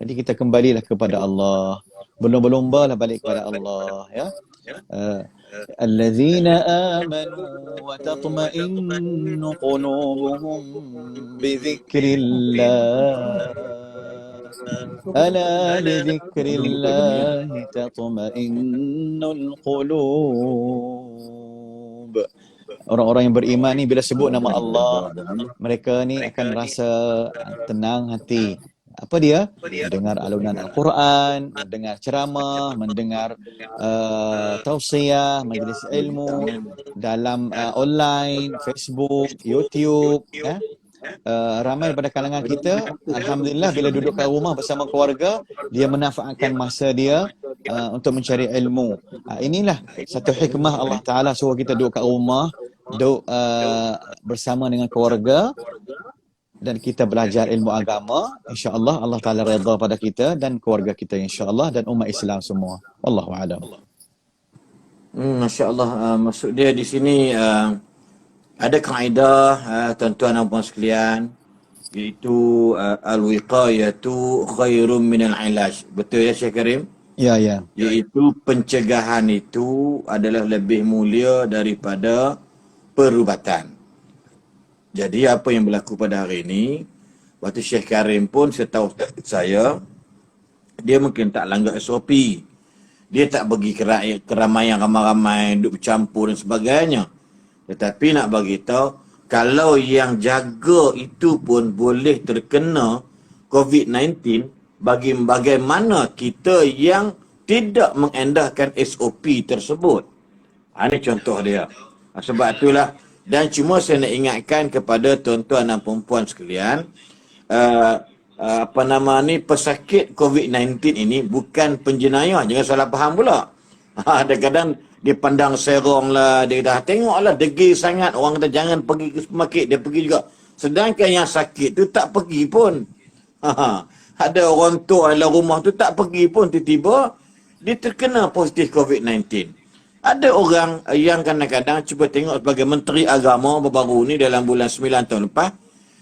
[SPEAKER 5] Jadi kita kembalilah kepada Allah. Berlomba-lomba lah balik kepada Allah, ya. Allazina amanu wa tatma'innu qulubuhum bi dzikrillah. Ala bi dzikrillah tatma'innul qulub. Orang-orang yang beriman ni bila sebut nama Allah, mereka ni akan rasa tenang hati. Apa dia? Mendengar alunan Al-Quran, mendengar ceramah, mendengar tausiah, majlis ilmu dalam online, Facebook, YouTube, ya. Ramai daripada kalangan kita, alhamdulillah, bila duduk kat rumah bersama keluarga, dia memanfaatkan masa dia untuk mencari ilmu. Inilah satu hikmah Allah Ta'ala suruh kita duduk kat rumah, duduk bersama dengan keluarga, dan kita belajar ilmu agama. InsyaAllah Allah Ta'ala redha pada kita dan keluarga kita insyaAllah, dan umat Islam semua. Wallahu a'lam.
[SPEAKER 2] Masya Allah. Maksud dia di sini ada kaedah tuan-tuan dan puan sekalian, iaitu al-wiqayatu khairum minal ilaj. Betul ya Syekh Karim?
[SPEAKER 5] Ya.
[SPEAKER 2] Iaitu pencegahan itu adalah lebih mulia daripada perubatan. Jadi apa yang berlaku pada hari ini, waktu Syekh Karim pun setahu saya, dia mungkin tak langgar SOP. Dia tak pergi keramaian ramai-ramai, duduk bercampur dan sebagainya. Tetapi nak bagi tahu, kalau yang jaga itu pun boleh terkena COVID-19, bagaimana kita yang tidak mengendahkan SOP tersebut. Ini contoh dia. Sebab itulah, dan cuma saya nak ingatkan kepada tuan-tuan dan perempuan sekalian, pesakit COVID-19 ini bukan penjenayah. Jangan salah faham pula. Kadang-kadang dia pandang serong lah, dia dah tengoklah degil sangat, orang kata jangan pergi ke supermarket, dia pergi juga. Sedangkan yang sakit tu tak pergi pun. Ada orang tua dalam rumah tu tak pergi pun, tiba-tiba dia terkena positif COVID-19. Ada orang yang kadang-kadang cuba tengok sebagai Menteri Agama baru-baru ni dalam bulan 9 tahun lepas,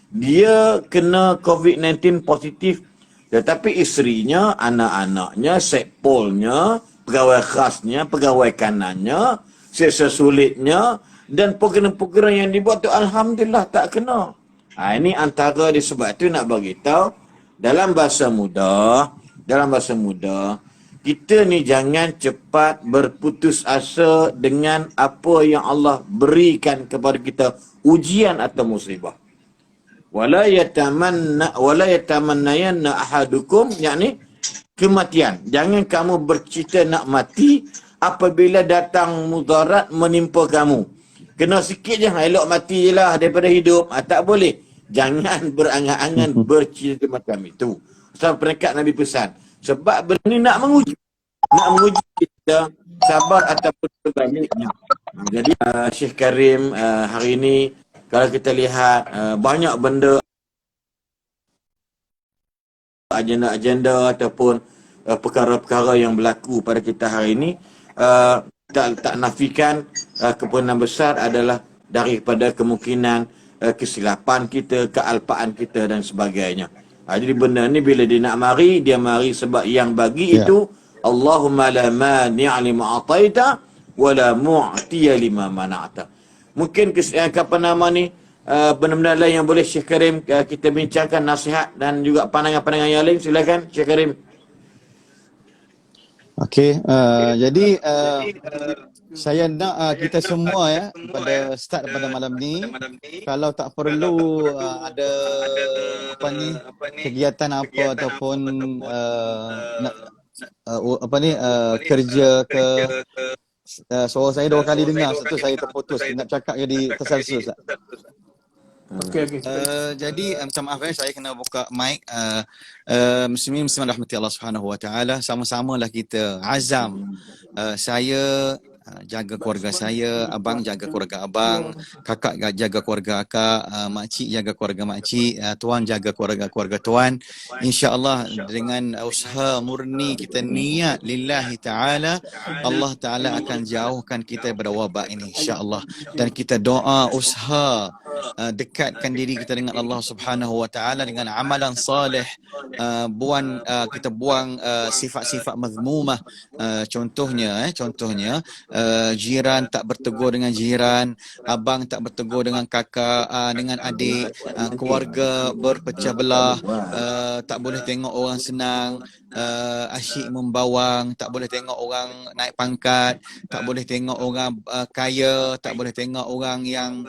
[SPEAKER 2] dia kena COVID-19 positif. Tetapi isterinya, anak-anaknya, sekpolnya, pegawai khasnya, pegawai kanannya, seksa sulitnya, dan program-program yang dibuat tu alhamdulillah tak kena. Ini antara disebab itu nak bagi tahu dalam bahasa mudah, kita ni jangan cepat berputus asa dengan apa yang Allah berikan kepada kita, ujian atau musibah. Wala yatamannayanna ahadukum, yakni kematian. Jangan kamu bercita nak mati apabila datang mudarat menimpa kamu. Kena sikit je, elok mati je lah daripada hidup. Tak boleh. Jangan berangan-angan bercita macam itu. Sebab peringkat Nabi pesan. Sebab benda ni nak menguji kita sabar ataupun sebaliknya. Jadi Syekh Karim hari ini kalau kita lihat banyak benda, agenda-agenda ataupun perkara-perkara yang berlaku pada kita hari ini, tak nafikan kemungkinan besar adalah daripada kemungkinan kesilapan kita, kealpaan kita dan sebagainya. Jadi benda ni bila dia nak mari, dia mari sebab yang bagi itu Allahumma la mani'a lima ataita wa la mu'tiya lima mana'ta. Mungkin benda-benda lain yang boleh Syekh Karim kita bincangkan, nasihat dan juga pandangan-pandangan yang lain. Silakan Syekh Karim.
[SPEAKER 5] Okey, jadi Saya nak kita semua ya pada start pada malam ni, kalau tak perlu ada apa ni kegiatan apa ataupun nak kerja ke suara saya 2 kali dengar, satu saya terputus, nak cakap jadi tersalsul Ustaz.
[SPEAKER 3] Okey.
[SPEAKER 5] Jadi minta maaf saya kena buka mic. Muslimin muslimat rahmati Allah Subhanahu wa taala, sama-samalah kita azam, saya jaga keluarga saya, abang jaga keluarga abang, kakak jaga keluarga akak, makcik jaga keluarga makcik, tuan jaga keluarga tuan. InsyaAllah dengan usaha murni kita niat lillahi ta'ala, Allah Ta'ala akan jauhkan kita daripada wabak ini insyaAllah. Dan kita doa usaha dekatkan diri kita dengan Allah Subhanahu wa taala dengan amalan soleh, kita buang sifat-sifat mazmumah, contohnya jiran tak bertegur dengan jiran, abang tak bertegur dengan kakak, dengan adik, keluarga berpecah belah, tak boleh tengok orang senang, asyik membawang, tak boleh tengok orang naik pangkat, tak boleh tengok orang kaya, tak boleh tengok orang yang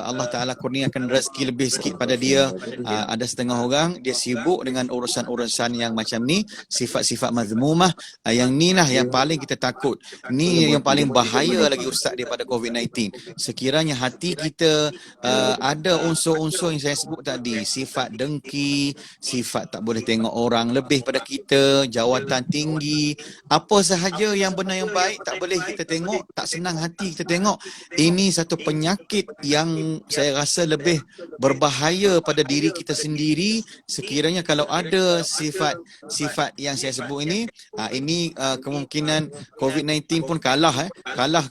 [SPEAKER 5] Allah Ta'ala kurniakan rezeki lebih sikit pada dia. Ada setengah orang dia sibuk dengan urusan-urusan yang macam ni, sifat-sifat mazmumah. Yang ni lah yang paling kita takut. Ni yang paling bahaya lagi Ustaz daripada COVID-19. Sekiranya hati kita ada unsur-unsur yang saya sebut tadi, sifat dengki, sifat tak boleh tengok orang lebih pada kita, jawatan tinggi, apa sahaja yang benar yang baik tak boleh kita tengok, tak senang hati kita tengok. Ini satu penyakit yang saya rasa lebih berbahaya pada diri kita sendiri. Sekiranya kalau ada sifat yang saya sebut ini, kemungkinan COVID-19 pun kalah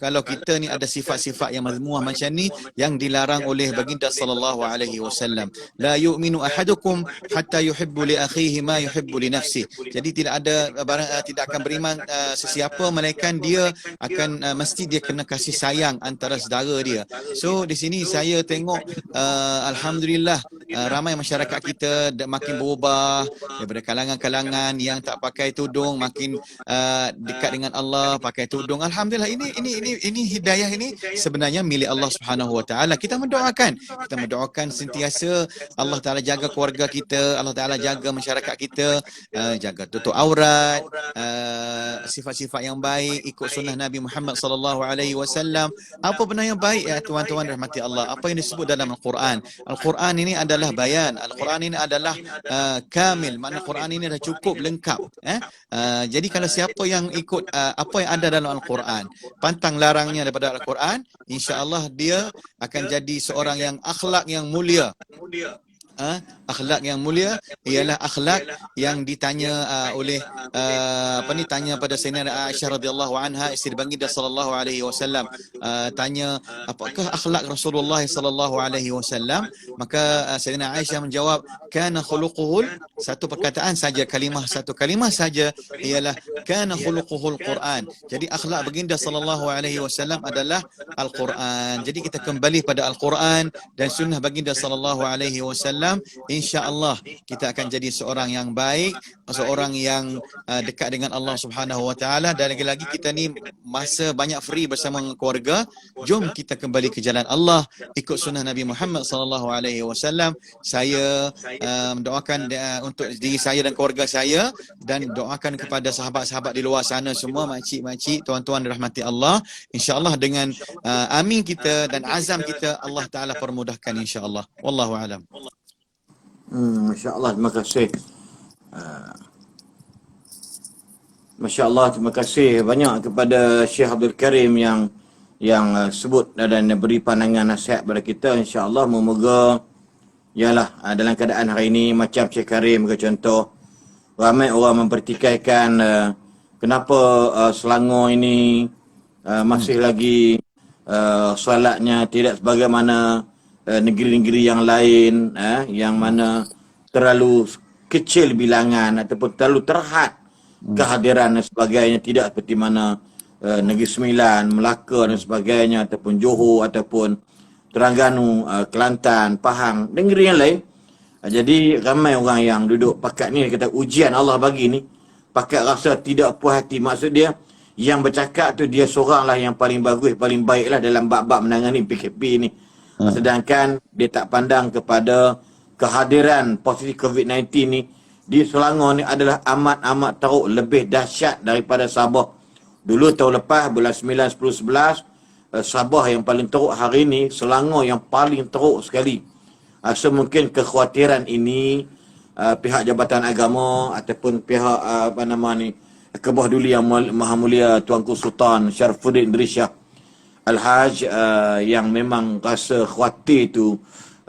[SPEAKER 5] kalau kita ni ada sifat-sifat yang mazmuah macam ni yang dilarang oleh baginda sallallahu alaihi wasallam. La yu'minu ahadukum hatta yuhibbu li akhihi ma yuhibbu li nafsihi. Jadi tidak akan beriman sesiapa melainkan dia akan mesti dia kena kasih sayang antara saudara dia. So di sini saya tengok alhamdulillah ramai masyarakat kita makin berubah daripada kalangan-kalangan yang tak pakai tudung makin dekat dengan Allah, pakai tudung. Alhamdulillah, ini hidayah ini sebenarnya milik Allah Subhanahu wa taala. Kita mendoakan sentiasa Allah Taala jaga keluarga kita, Allah Taala jaga masyarakat kita, jaga tutup aurat, sifat-sifat yang baik, ikut sunnah Nabi Muhammad sallallahu alaihi wasallam. Apa benar yang baik ya tuan-tuan rahmati Allah? Apa yang disebut dalam Al-Quran? Al-Quran ini adalah bayan. Al-Quran ini adalah kamil. Makna Quran ini dah cukup lengkap. Jadi kalau siapa yang ikut apa yang ada dalam Al-Quran, pantang larangnya daripada Al-Quran, insya-Allah dia akan jadi seorang yang akhlak yang mulia. Akhlak yang mulia ialah akhlak yang ditanya oleh tanya pada Sayyidina Aisyah radhiyallahu anha, isteri baginda sallallahu alaihi wasallam, tanya apakah akhlak Rasulullah sallallahu alaihi wasallam, maka Sayyidina Aisyah menjawab, kana khuluquhul, satu perkataan saja, satu kalimah saja, ialah kana khuluquhul Quran. Jadi akhlak baginda sallallahu alaihi wasallam adalah Al-Quran. Jadi kita kembali pada Al-Quran dan sunnah baginda sallallahu alaihi wasallam, insya-Allah kita akan jadi seorang yang baik, seorang yang dekat dengan Allah Subhanahu wa taala. Dan lagi-lagi kita ni masa banyak free bersama keluarga, jom kita kembali ke jalan Allah, ikut sunnah Nabi Muhammad sallallahu alaihi wasallam. Saya mendoakan untuk diri saya dan keluarga saya, dan doakan kepada sahabat-sahabat di luar sana semua, makcik-makcik, tuan-tuan dirahmati Allah. Insya-Allah dengan amin kita dan azam kita, Allah Taala permudahkan insya-Allah. Wallahu alam.
[SPEAKER 2] Masya-Allah, terima kasih. Masya-Allah, terima kasih banyak kepada Syekh Abdul Karim yang sebut dan beri pandangan nasihat kepada kita. Insya-Allah memoga ialah dalam keadaan hari ini macam Syekh Karim ke contoh, ramai orang mempertikaikan kenapa Selangor ini masih lagi solatnya tidak sebagaimana negeri-negeri yang lain, yang mana terlalu kecil bilangan ataupun terlalu terhad kehadiran dan sebagainya, tidak seperti mana Negeri Sembilan, Melaka dan sebagainya, ataupun Johor, ataupun Terengganu, Kelantan, Pahang, negeri yang lain. Jadi ramai orang yang duduk pakat ni, kata ujian Allah bagi ni, pakat rasa tidak puas hati. Maksud dia yang bercakap tu dia seorang lah yang paling bagus, paling baik lah dalam bab-bab menangani PKP ni. Sedangkan dia tak pandang kepada kehadiran positif COVID-19 ni di Selangor ni adalah amat-amat teruk, lebih dahsyat daripada Sabah. Dulu tahun lepas, bulan 9, 10, 11, Sabah yang paling teruk, hari ni Selangor yang paling teruk sekali. So mungkin kekhawatiran ini pihak Jabatan Agama ataupun pihak Kebah Duli Yang Maha Mulia Tuanku Sultan Syarifuddin Idris Shah Al-Haj yang memang rasa khawatir tu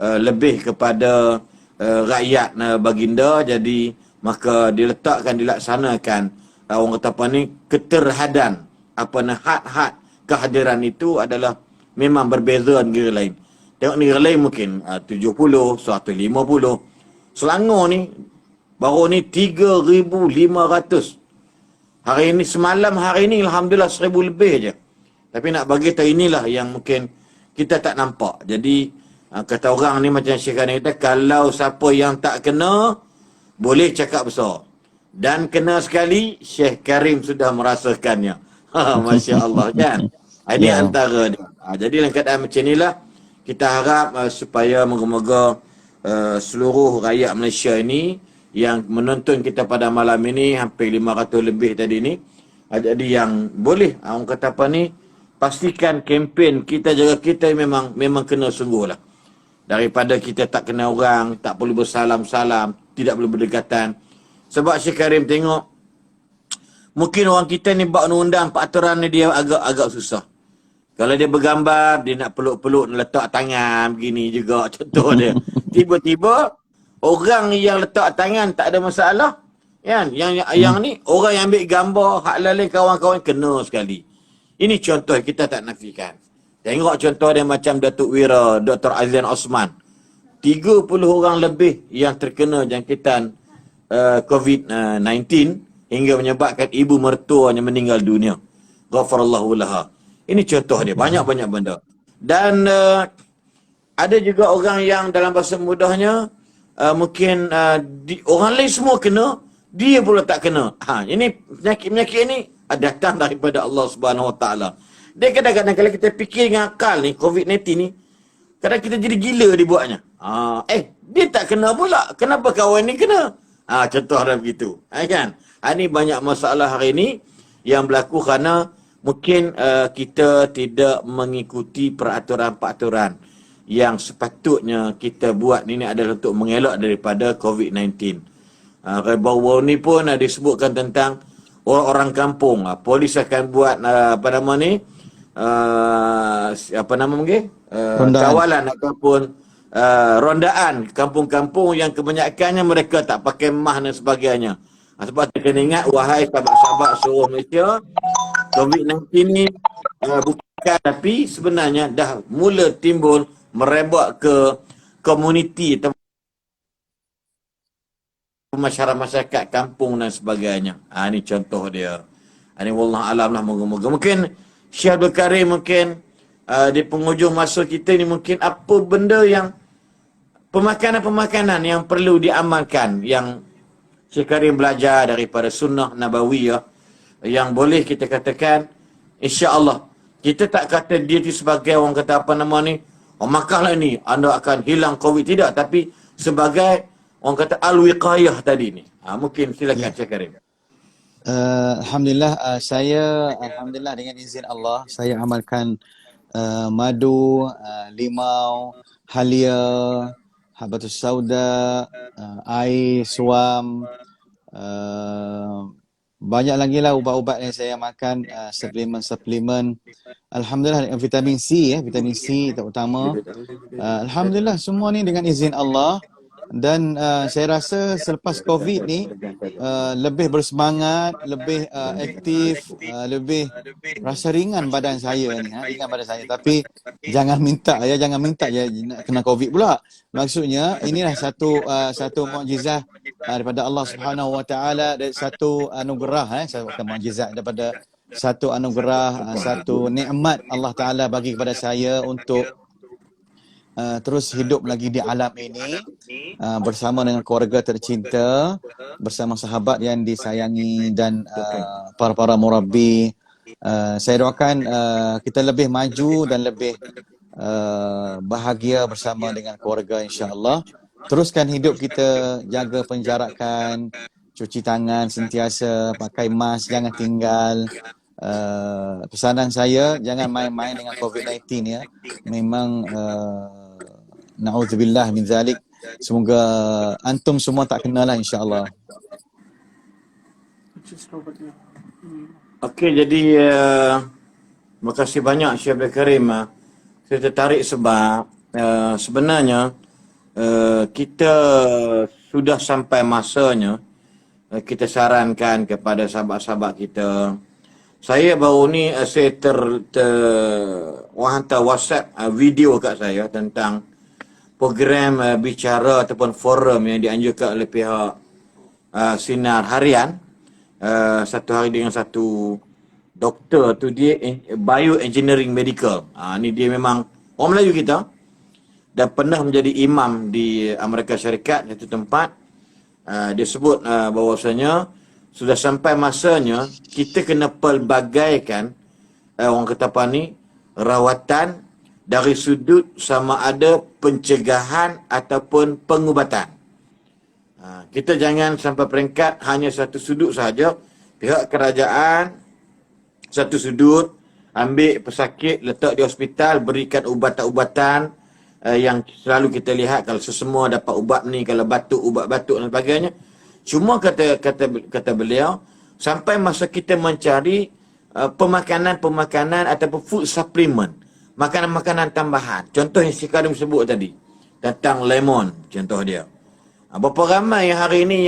[SPEAKER 2] lebih kepada rakyat baginda, jadi maka dilaksanakan orang kata apa ni, keterhadan had kehadiran itu adalah memang berbeza dengan negara lain. Tengok negara lain mungkin 70, 150. Selangor ni baru ni 3,500. Hari ini, semalam hari ini alhamdulillah 1,000 lebih je. Tapi nak bagi tahu inilah yang mungkin kita tak nampak. Jadi kata orang ni macam Syekh Karim kata, kalau siapa yang tak kena boleh cakap besar. Dan kena sekali, Syekh Karim sudah merasakannya. Masya Allah kan. Ini antara dia. Jadi dalam keadaan macam inilah kita harap supaya moga-moga seluruh rakyat Malaysia ini yang menonton kita pada malam ini, hampir 500 lebih tadi ni, jadi yang boleh orang kata apa ni, pastikan kempen kita jaga kita memang kena sungguh lah. Daripada kita tak kenal orang, tak perlu bersalam-salam, tidak perlu berdekatan. Sebab Syekh Karim tengok, mungkin orang kita ni buat undang peraturan ni dia agak susah. Kalau dia bergambar, dia nak peluk-peluk, letak tangan begini juga, contoh dia. Tiba-tiba orang yang letak tangan tak ada masalah, kan? Yang ni orang yang ambil gambar, hak lain kawan-kawan kena sekali. Ini contoh kita tak nafikan. Tengok contoh dia macam Datuk Wira, Dr. Azlan Osman. 30 orang lebih yang terkena jangkitan COVID-19 hingga menyebabkan ibu mertuanya meninggal dunia. Ghafarallahu laha. Ini contoh dia, banyak-banyak benda. Dan ada juga orang yang dalam bahasa mudahnya mungkin orang lain semua kena, dia pula tak kena. Ini penyakit ini datang daripada Allah Subhanahu Wa Taala. Dia kadang-kadang kalau kita fikir dengan akal ni, COVID-19 ni, kadang kita jadi gila dibuatnya. Dia tak kena pula. Kenapa kawan ni kena? Contoh ada begitu. Kan? Ini banyak masalah hari ini yang berlaku kerana mungkin kita tidak mengikuti peraturan-peraturan yang sepatutnya kita buat ni adalah untuk mengelak daripada COVID-19. Baru-baru ni pun disebutkan tentang orang-orang kampung. Polis akan buat kawalan ataupun rondaan kampung-kampung yang kebanyakannya mereka tak pakai mask dan sebagainya. Sebab kita kena ingat, wahai sahabat-sahabat seluruh Malaysia, COVID-19 ni bukan, tapi sebenarnya dah mula timbul merebak ke komuniti atau masyarakat kampung dan sebagainya. Ini contoh dia. Ini wallah alam lah, moga-moga. Mungkin Syekh Abdul Karim mungkin di penghujung masa kita ni mungkin apa benda yang pemakanan-pemakanan yang perlu diamalkan, yang Syekh Karim belajar daripada sunnah Nabawiyah, yang boleh kita katakan insya-Allah kita tak kata dia tu sebagai orang kata makanlah ni anda akan hilang COVID, tidak, tapi sebagai orang kata al-wiqayah tadi ni. Mungkin silakan Syekh Karim.
[SPEAKER 5] Alhamdulillah, saya alhamdulillah dengan izin Allah saya amalkan madu, limau, halia, habatus sauda, air, suam, banyak lagi lah ubat-ubat yang saya makan, suplemen. Alhamdulillah dengan vitamin C, vitamin C terutama. Alhamdulillah semua ni dengan izin Allah. Dan saya rasa selepas COVID ni lebih bersemangat, lebih aktif, lebih rasa ringan badan saya ni, ringan badan saya. Tapi jangan minta ya nak kena COVID pula. Maksudnya inilah satu mukjizat daripada Allah Subhanahu Wa Taala, dan satu anugerah, bukan mukjizat, daripada satu anugerah, satu nikmat Allah Taala bagi kepada saya untuk terus hidup lagi di alam ini bersama dengan keluarga tercinta, bersama sahabat yang disayangi dan para murabbi, Saya doakan kita lebih maju dan lebih bahagia bersama dengan keluarga, insya-Allah. Teruskan hidup kita, jaga penjarakan, cuci tangan sentiasa, pakai mask, jangan tinggal. Pesanan saya, jangan main-main dengan COVID-19 ya. Memang na'udzubillah min zalik. Semoga antum semua tak kenalah, insya-Allah.
[SPEAKER 2] Okey, jadi terima kasih banyak Syekh Abdul Karim. Saya tertarik sebab sebenarnya kita sudah sampai masanya kita sarankan kepada sahabat-sahabat kita. Saya baru ni saya orang hantar WhatsApp video kat saya tentang program bicara ataupun forum yang dianjurkan oleh pihak Sinar Harian. Satu hari dengan satu doktor tu, dia bioengineering medical. Ni dia memang orang Melayu kita dan pernah menjadi imam di Amerika Syarikat, satu tempat. Dia sebut bahawasanya sudah sampai masanya kita kena pelbagaikan orang kata apa ni, rawatan dari sudut sama ada pencegahan ataupun pengubatan. Kita jangan sampai peringkat hanya satu sudut sahaja. Pihak kerajaan satu sudut, ambil pesakit, letak di hospital, berikan ubatan-ubatan yang selalu kita lihat kalau sesemua dapat ubat ni, kalau batuk, ubat batuk dan sebagainya. Cuma kata beliau, sampai masa kita mencari pemakanan-pemakanan ataupun food supplement, makanan-makanan tambahan. Contoh yang si Karim sebut tadi, tentang lemon, contoh dia. Berapa ramai hari ini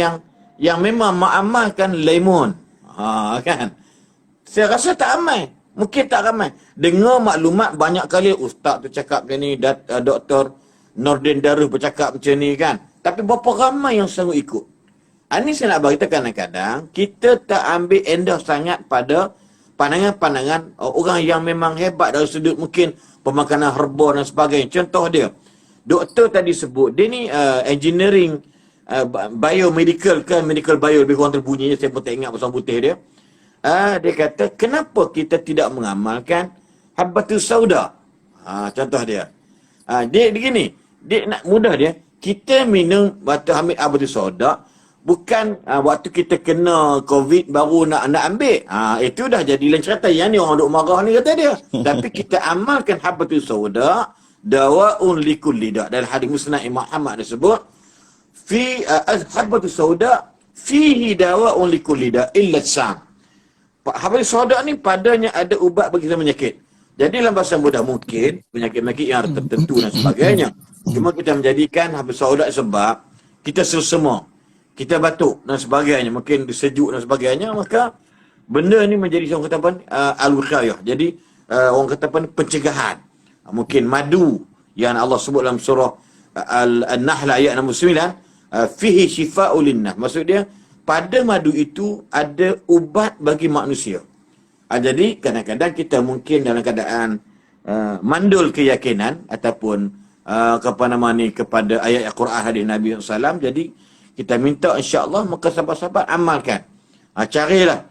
[SPEAKER 2] yang memang mengamalkan lemon. Kan? Saya rasa tak ramai. Mungkin tak ramai. Dengar maklumat banyak kali ustaz tu cakap macam ni, Dr. Nordin Darus bercakap macam ni kan. Tapi berapa ramai yang sanggup ikut. Ini saya nak beritahu kadang-kadang kita tak ambil endah sangat pada pandangan-pandangan orang yang memang hebat dari sudut mungkin pemakanan herba dan sebagainya. Contoh dia, doktor tadi sebut, dia ni engineering biomedical ke medical bio, lebih kurang terbunyinya, saya pun tak ingat pasal putih dia. Dia kata, kenapa kita tidak mengamalkan habbatus sauda? Contoh dia. Dia begini, dia nak mudah dia, kita minum ambil habbatus sauda, bukan waktu kita kena COVID baru nak ambil. Itu dah jadi lain cerita. Yang ni orang duk marah ni kata dia. Tapi kita amalkan habbatus sauda, dawa'un likulli da'. Dalam hadis musnad Imam Ahmad disebut, fi habbatus sauda fihi dawa'un likulli da' illa sam. Habbatus sauda ni padanya ada ubat bagi semua penyakit. Jadi dalam bahasa mudah mungkin penyakit-penyakit yang tertentu dan sebagainya. Cuma kita menjadikan habbatus sauda sebab kita semua kita batuk dan sebagainya, mungkin sejuk dan sebagainya, maka benda ni menjadi orang kata apa, al-wiqayah. Jadi orang kata apa, pencegahan. Mungkin madu yang Allah sebut dalam surah An-Nahl ayat nombor 9, fihi shifa'u linnas. Maksud dia pada madu itu ada ubat bagi manusia. Jadi kadang-kadang kita mungkin dalam keadaan mandul keyakinan ataupun kepada ayat Al-Quran, hadis Nabi SAW. Jadi kita minta insya-Allah maka sahabat-sahabat amalkan. Carilah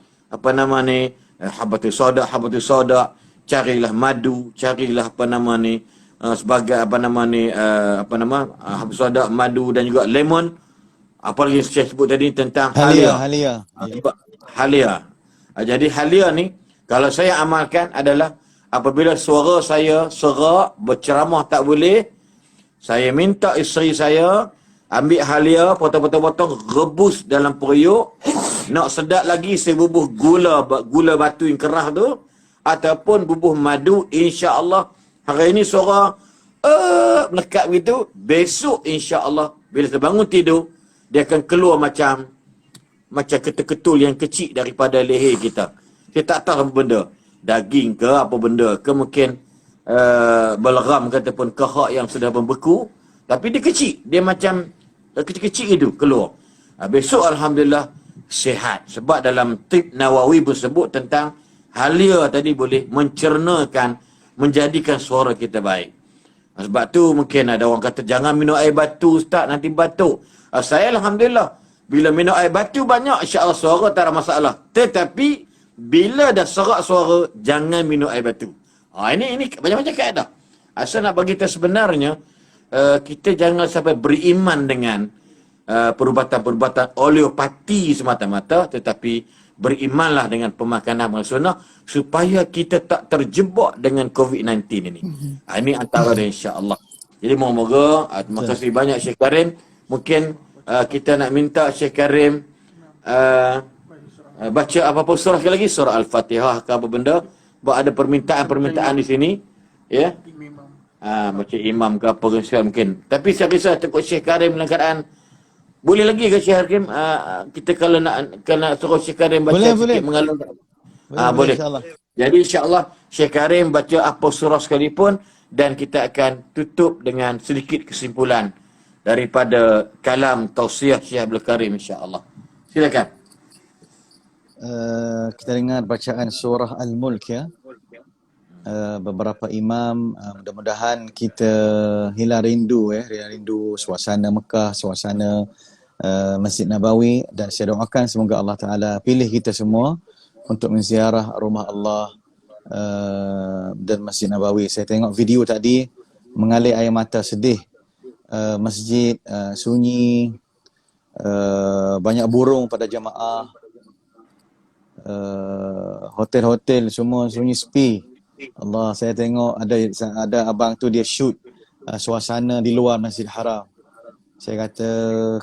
[SPEAKER 2] habbatus sauda, carilah madu, carilah sebagai habbatus sauda, madu dan juga lemon. Apa lagi saya sebut tadi tentang halia. Halia. Jadi halia ni kalau saya amalkan adalah apabila suara saya serak, berceramah tak boleh, saya minta isteri saya ambil halia, potong-potong, rebus dalam periuk. Nak sedap lagi, saya bubuh gula batu yang keras tu, ataupun bubuh madu. InsyaAllah, hari ini suara melekat begitu. Besok insyaAllah, bila saya bangun tidur, dia akan keluar macam ketul yang kecil daripada leher kita. Kita tak tahu apa benda. Daging ke, apa benda ke, mungkin balgam ke, ataupun kahak yang sudah membeku. Tapi dia kecil. Dia macam kecil-kecil itu keluar. Besok Alhamdulillah sihat. Sebab dalam tip Nawawi pun sebut tentang halia tadi boleh mencernakan, menjadikan suara kita baik. Sebab tu mungkin ada orang kata jangan minum air batu ustaz, nanti batuk. Saya Alhamdulillah bila minum air batu banyak, insya-Allah suara tak ada masalah. Tetapi bila dah serak suara, jangan minum air batu. Ini macam-macam kaedah. Asal nak bagi tahu sebenarnya, kita jangan sampai beriman dengan perubatan-perubatan oleopati semata-mata, tetapi berimanlah dengan pemakanan sunnah supaya kita tak terjebak dengan COVID-19 ini. Ini antara dia, insya-Allah. Jadi moga-moga, terima kasih banyak Syekh Karim. Mungkin kita nak minta Syekh Karim baca apa-apa surah sekali lagi, surah Al-Fatihah ke apa benda. Sebab ada permintaan-permintaan di sini, ya. Baca imam ke apa ke mungkin. Tapi saya risau takut Syekh Karim dalam keadaan boleh lagi ke Syekh Karim kita kalau nak suruh Syekh Karim baca
[SPEAKER 5] Boleh.
[SPEAKER 2] sikit mengalun. Boleh.
[SPEAKER 5] InsyaAllah.
[SPEAKER 2] Jadi insya-Allah Syekh Karim baca apa surah sekalipun dan kita akan tutup dengan sedikit kesimpulan daripada kalam tausiah Syekh Abdul Karim, insya-Allah. Silakan.
[SPEAKER 5] Kita dengar bacaan surah Al-Mulk, ya. Beberapa imam, mudah-mudahan kita hilang rindu suasana Mekah, suasana Masjid Nabawi, dan saya doakan semoga Allah Ta'ala pilih kita semua untuk menziarah rumah Allah dan Masjid Nabawi. Saya tengok video tadi, mengalir air mata sedih. Masjid sunyi, banyak burung pada jamaah, hotel-hotel semua sunyi sepi. Allah, saya tengok ada abang tu dia shoot suasana di luar Masjid Haram. Saya kata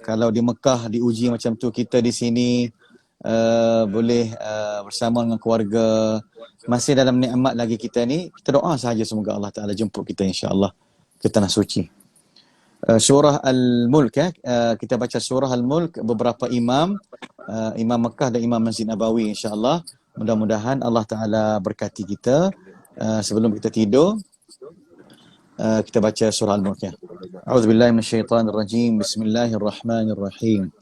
[SPEAKER 5] kalau di Mekah diuji macam tu, kita di sini boleh bersama dengan keluarga, masih dalam nikmat lagi kita ni. Kita doa sahaja semoga Allah Ta'ala jemput kita, insya-Allah, ke tanah suci. Surah Al-Mulk, kita baca surah Al-Mulk, beberapa imam, imam Mekah dan imam Masjid Nabawi, insya-Allah. Mudah-mudahan Allah Ta'ala berkati kita. Sebelum kita tidur, kita baca surah Al-Mulk, ya. A'udzubillahi minasyaitanirrajim. Bismillahirrahmanirrahim.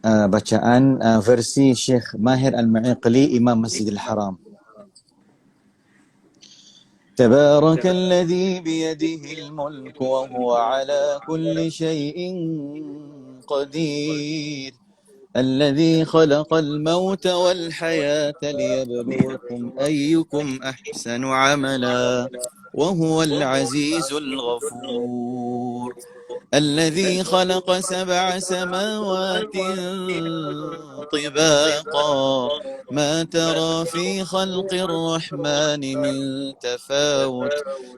[SPEAKER 5] Bacaan versi Syekh Mahir Al-Ma'iqli, Imam Masjidil Haram. تبارك الذي بيده الملك وهو على كل شيء قدير الذي خلق الموت والحياة ليبلوكم أيكم أحسن عملا وهو العزيز الغفور الذي خلق 7 سماوات طباقا ما ترى في خلق الرحمن من تفاوت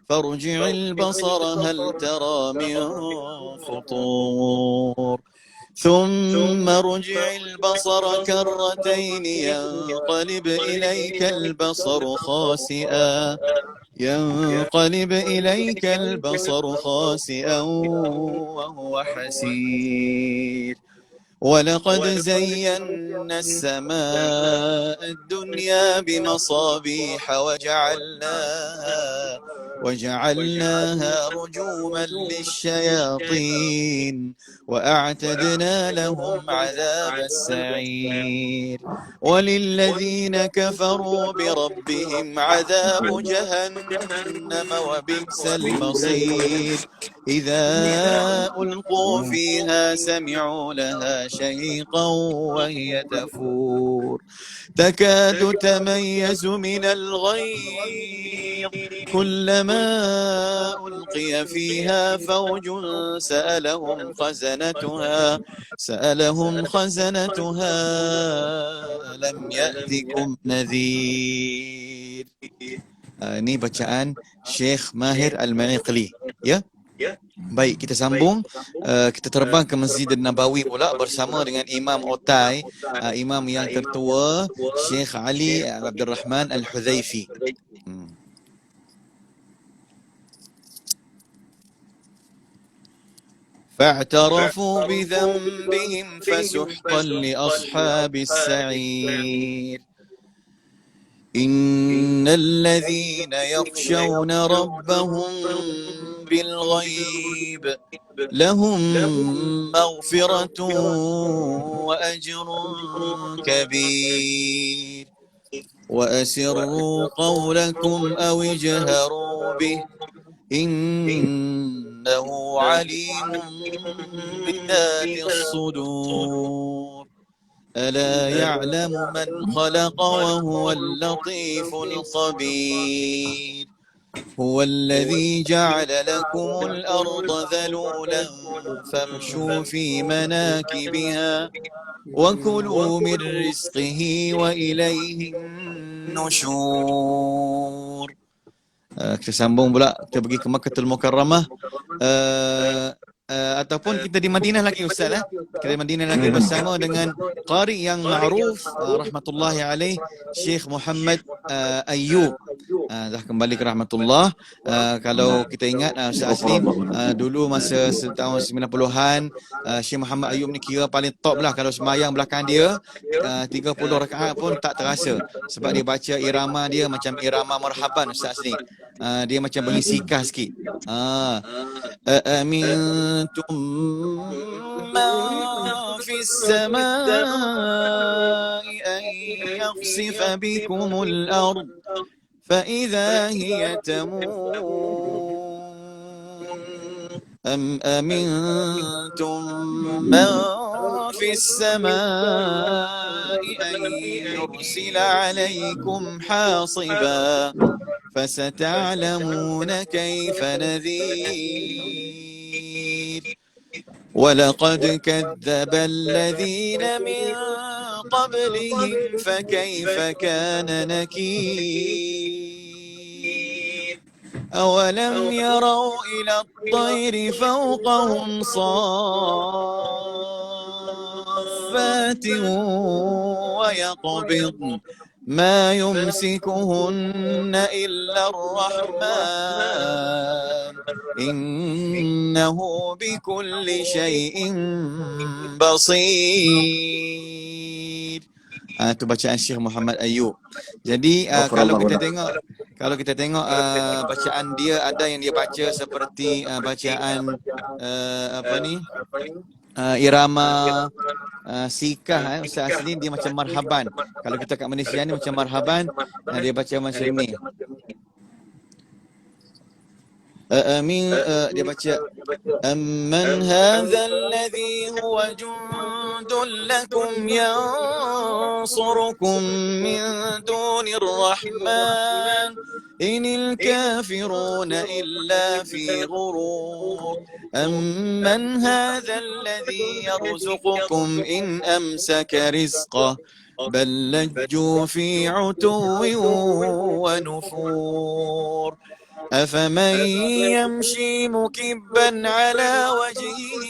[SPEAKER 5] فارجع البصر هل ترى من فطور ثم ارجع البصر كرتين ينقلب إليك البصر خاسئا وهو حسير ولقد زينا السماء الدنيا بمصابيح وجعلناها رجوما للشياطين وأعتدنا لهم عذاب السعير وللذين كفروا بربهم عذاب جهنم وبئس المصير إذا ألقوا فيها سمعوا لها شهيقا وهي تفور تكاد تميز من الغيظ كلما ألقي فيها فوج سألهم خزنتها لم يأتكم نذير. Ini bacaan Syekh Mahir Al-Ma'iqli, ya. Baik, kita sambung. Kita terbang ke Masjid Nabawi pula bersama dengan Imam Otai, imam yang tertua, Syekh Ali Abdul Rahman Al-Hudhaifi. فاعترفوا بذنبهم فسحقا لأصحاب السعير إن الذين يخشون ربهم بالغيب لهم مغفرة وأجر كبير وأسروا قولكم أو اجهروا به إنه عليم بذات الصدور ألا يعلم من خلق وهو اللطيف الخبير هو الذي جعل لكم الأرض ذلولا فامشوا في مناكبها وكلوا من رزقه وإليه النشور. Kita sambung pula, kita pergi ke Makkahul Mukarramah. Ataupun kita di Madinah lagi Ustaz. Kita di Madinah lagi bersama dengan qari yang ma'ruf rahmatullahi alaih, Syekh Muhammad Ayyub. Dah kembali ke rahmatullah. Kalau kita ingat Ustaz Aslim, dulu masa tahun 90-an, Syekh Muhammad Ayyub ni kira paling top lah. Kalau sembahyang belakang dia 30 rakaat pun tak terasa, sebab dia baca irama dia macam irama marhaban Ustaz Aslim. Dia macam bunyi sikah sikit. Amintum man fis samai an yakhsifa bikumul ard fa idza hiya tamur أم أمنتم من في السماء أن يرسل عليكم حاصبا فستعلمون كيف نذير ولقد كذب الذين من قبلهم فكيف كان نكير أولم يروا إلى الطير فوقهم صافات ويقبضن ما يمسكهن إلا الرحمن إنه بكل شيء بصير. Itu bacaan Syekh Muhammad Ayyub. Jadi kalau kita tengok bacaan dia, ada yang dia baca seperti bacaan irama sikah Ustaz Asli, dia macam marhaban. Kalau kita kat Malaysia ni macam marhaban, dia baca macam ni. Dia baca amman hadzal ladzi huwa jundun lakum yansurukum min dunir rahman inil kafiruna illa fi ghurur amman hadzal ladzi yarzuqukum in amsaka rizqah bal lajju fi 'utuwwin wa nufur أفمن يمشي مكبا على وجهه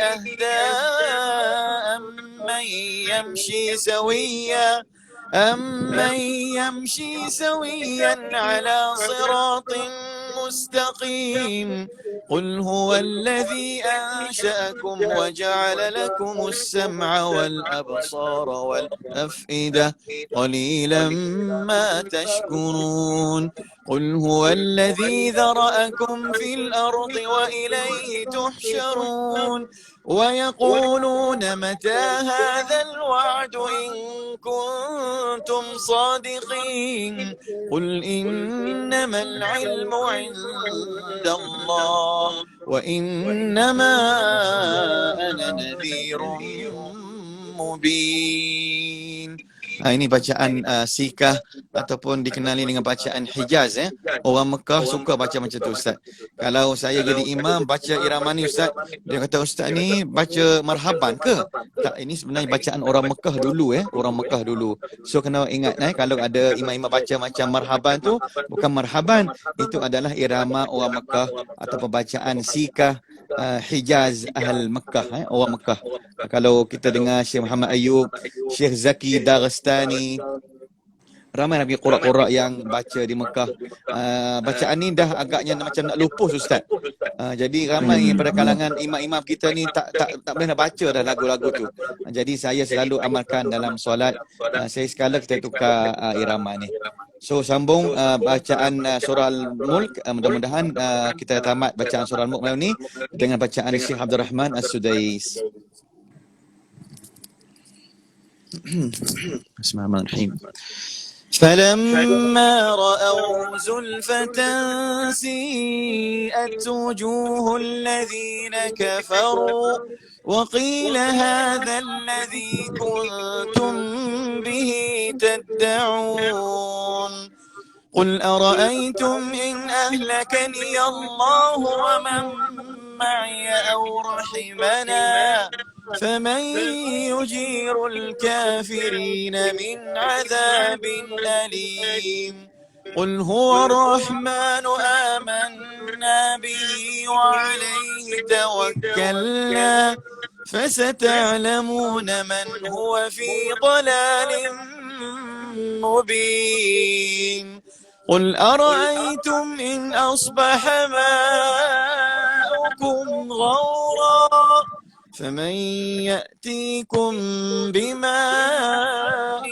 [SPEAKER 5] أهدى أمن يمشي سويا على صراط مستقيم قل هو الذي أنشأكم وجعل لكم السمع والأبصار والأفئدة قليلا ما تشكرون قل هو الذي ذرأكم في الأرض وإليه تحشرون ويقولون متى هذا الوعد إن كنتم صادقين قل إنما العلم عند الله وإنما أنا نذير مبين. Ini bacaan sikah ataupun dikenali dengan bacaan Hijaz. Orang Mekah suka baca macam tu Ustaz. Kalau saya jadi imam baca irama ni Ustaz, dia kata Ustaz ni baca marhaban ke? Tak, ini sebenarnya bacaan orang Mekah dulu orang Mekah dulu. So kena ingat kalau ada imam-imam baca macam marhaban tu bukan marhaban, itu adalah irama orang Mekah atau pembacaan sikah Hijaz Ahl Mekah, orang Mekah. Kalau kita dengar Syekh Muhammad Ayyub, Syekh Zaki Darastani, ramai lagi qura-qura yang baca di Mekah. Bacaan ni dah agaknya macam nak lupus Ustaz. Jadi ramai pada kalangan imam-imam kita ni tak boleh nak baca dah lagu-lagu tu. Jadi saya selalu amalkan dalam solat. Saya sekala kita tukar irama ni. So sambung bacaan surah Al-Mulk. Mudah-mudahan kita tamat bacaan surah Al-Mulk malam ni dengan bacaan Syekh Abdul Rahman As-Sudais. Bismillahirrahmanirrahim. فلما رأوا زلفة سيئت وجوه الذين كفروا وقيل هذا الذي كنتم به تدعون قل أرأيتم إن أهلكني الله ومن معي أو رحمنا فمن يجير الكافرين من عذاب أليم قل هو الرحمن آمنا به وعليه توكلنا فستعلمون من هو في ضلال مبين قل أرأيتم إن أصبح ماؤكم غورا فمن يأتيكم بماء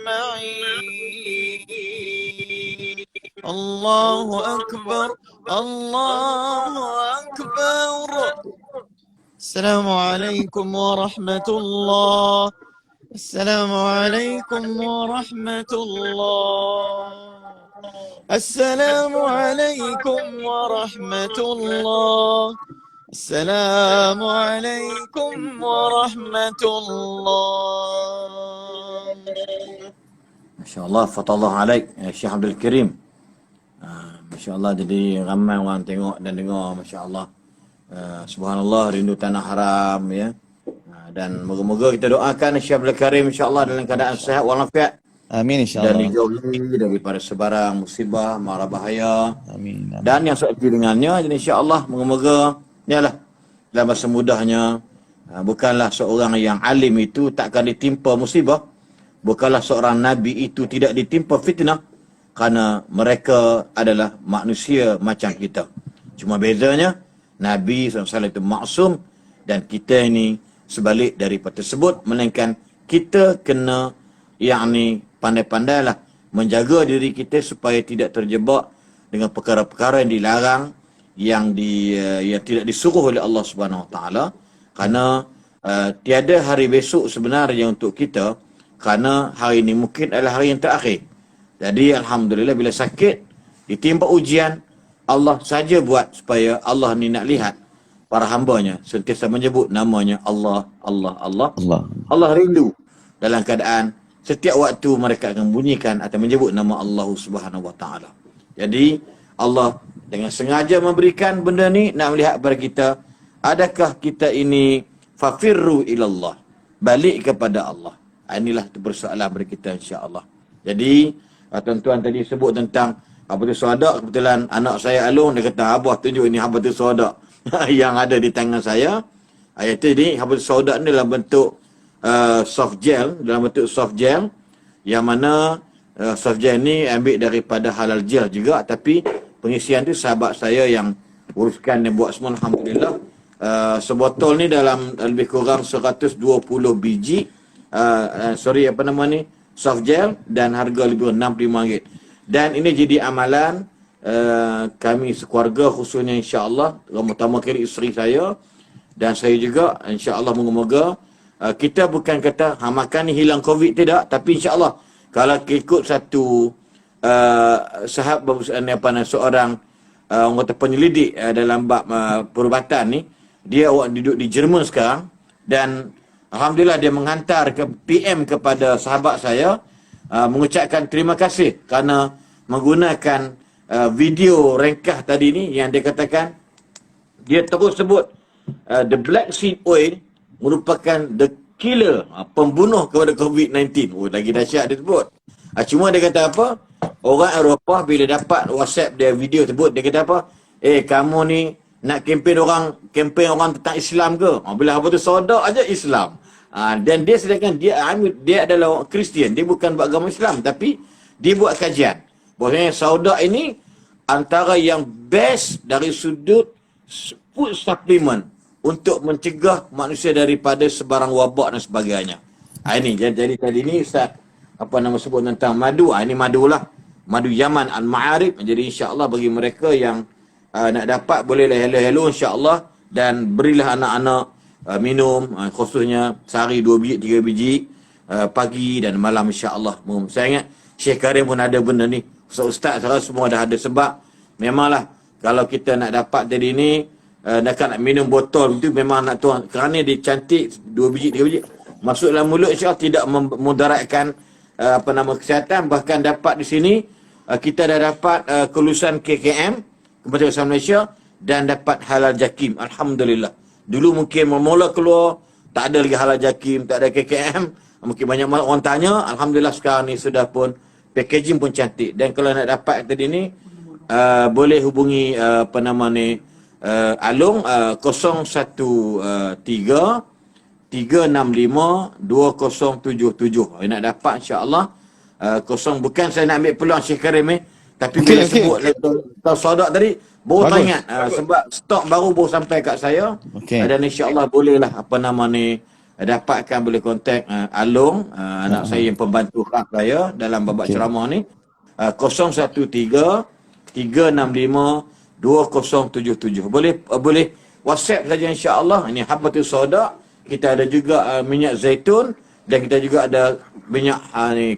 [SPEAKER 5] معين الله أكبر الله أكبر السلام عليكم ورحمة الله السلام عليكم ورحمة الله السلام عليكم ورحمة الله السلام عليكم ورحمة الله.
[SPEAKER 2] Masya-Allah, fatallah alaik Syekh Abdul Karim. Masya-Allah, jadi ramai orang tengok dan dengar, masya-Allah. Subhanallah, rindu tanah haram ya. Dan moga-moga kita doakan Syekh Abdul Karim insya-Allah dalam keadaan sihat walafiat.
[SPEAKER 5] Amin insya-Allah.
[SPEAKER 2] Dan dijauhi daripada sebarang musibah, mara bahaya.
[SPEAKER 5] Amin.
[SPEAKER 2] Dan yang seerti dengannya, jadi insya-Allah moga-moga yalah dalam bahasa mudahnya, bukanlah seorang yang alim itu takkan ditimpa musibah. Bukanlah seorang nabi itu tidak ditimpa fitnah, kerana mereka adalah manusia macam kita. Cuma bezanya Nabi SAW itu maksum dan kita ini sebalik daripada tersebut, melainkan kita kena pandai-pandailah menjaga diri kita supaya tidak terjebak dengan perkara-perkara yang dilarang, yang tidak disuruh oleh Allah Subhanahu Wa Taala. Kerana tiada hari besok sebenarnya untuk kita, kerana hari ini mungkin adalah hari yang terakhir. Jadi alhamdulillah bila sakit ditimpa ujian, Allah saja buat supaya Allah ni nak lihat para hambanya sentiasa menyebut namanya Allah, Allah, Allah. Allah rindu dalam keadaan setiap waktu mereka akan bunyikan atau menyebut nama Allah Subhanahu Wa Taala. Jadi Allah dengan sengaja memberikan benda ni nak melihat kepada kita, adakah kita ini fafirru ilallah, balik kepada Allah. Inilah persoalan bagi kita insya-Allah. Jadi tuan-tuan tadi sebut tentang Habatus Sauda, kebetulan anak saya Alung dia kata, "Abah tunjuk ini Habatus Sauda." yang ada di tangan saya. Itu ni Habatus Sauda ni dalam bentuk soft gel, yang mana soft gel ni ambil daripada halal gel juga, tapi pengisian tu sahabat saya yang uruskan dan buat semua, alhamdulillah. Sebotol ni dalam lebih kurang 120 biji soft gel, dan harga lebih RM65. Dan ini jadi amalan kami sekeluarga, khususnya insya-Allah, terutama kali isteri saya dan saya juga, insya-Allah moga-moga kita bukan kata makan ni hilang COVID, tidak, tapi insya-Allah kalau ikut satu seorang orang kata penyelidik dalam bab perubatan ni, dia duduk di Jerman sekarang, dan alhamdulillah dia menghantar ke PM kepada sahabat saya mengucapkan terima kasih kerana menggunakan video ringkas tadi ni, yang dia katakan dia terus sebut the black seed oil merupakan the killer, pembunuh kepada COVID-19. Lagi dahsyat dia sebut. Cuma dia kata apa? Orang Eropah bila dapat WhatsApp dia video sebut, dia kata apa? Kamu ni nak kempen orang tentang Islam ke? Bila Habatus Sauda aja Islam. Dan dia sedangkan dia adalah Kristian, dia bukan beragama Islam, tapi dia buat kajian bahawasanya Sauda ini antara yang best dari sudut food supplement untuk mencegah manusia daripada sebarang wabak dan sebagainya. Ini jadi tadi ni Ustaz sebut tentang madu. Ini madulah, madu Yaman Al-Ma'arif. Jadi insya-Allah bagi mereka yang nak dapat, bolehlah hello insya-Allah, dan berilah anak-anak minum, khususnya sehari 2 biji 3 biji pagi dan malam insya-Allah. Saya ingat Syekh Karim pun ada benda ni. Ustaz saya semua dah ada, sebab memanglah kalau kita nak dapat tadi ni nak minum botol itu memang nak tuang kerana dia cantik 2 biji 3 biji masuk dalam mulut, insya-Allah tidak memudaratkan kesihatan. Bahkan dapat di sini kita dah dapat kelulusan KKM, Kementerian Kesihatan Malaysia, dan dapat halal jakim, alhamdulillah. Dulu mungkin mula keluar tak ada lagi halal jakim, tak ada KKM, mungkin banyak orang tanya. Alhamdulillah sekarang ni sudah pun packaging pun cantik. Dan kalau nak dapat tadi ni boleh hubungi Alung 013 365 2077. Nak dapat insya-Allah bukan saya nak ambil peluang Syekh Karim tapi bila sebut tahu sodak tadi baru teringat sebab stok baru sampai kat saya. Dan insya-Allah bolehlah dapatkan, boleh kontak Alung, anak saya yang pembantu khas saya dalam babak ceramah ni, 013 365 2077. Boleh WhatsApp saja insya-Allah. Ini Habbatus Sauda. Kita ada juga minyak zaitun dan kita juga ada minyak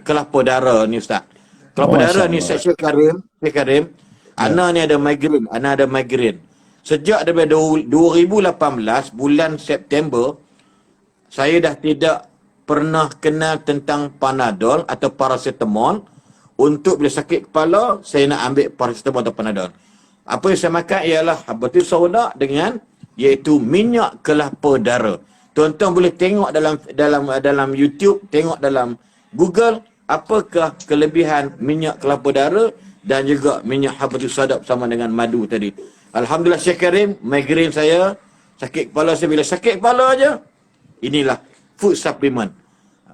[SPEAKER 2] kelapa dara ni Ustaz. Kelapa dara ni Syekh Karim, ana ni ada migraine. Sejak daripada 2018 bulan September saya dah tidak pernah kenal tentang Panadol atau paracetamol. Untuk bila sakit kepala saya nak ambil paracetamol atau Panadol. Apa yang saya makan ialah Habbatus Sauda dengan iaitu minyak kelapa dara. Tuan-tuan boleh tengok dalam YouTube, tengok dalam Google apakah kelebihan minyak kelapa dara dan juga minyak Habbatus Sauda bersama dengan madu tadi. Alhamdulillah Syekh Karim, migraine saya, sakit kepala saya, bila sakit kepala aja, inilah food supplement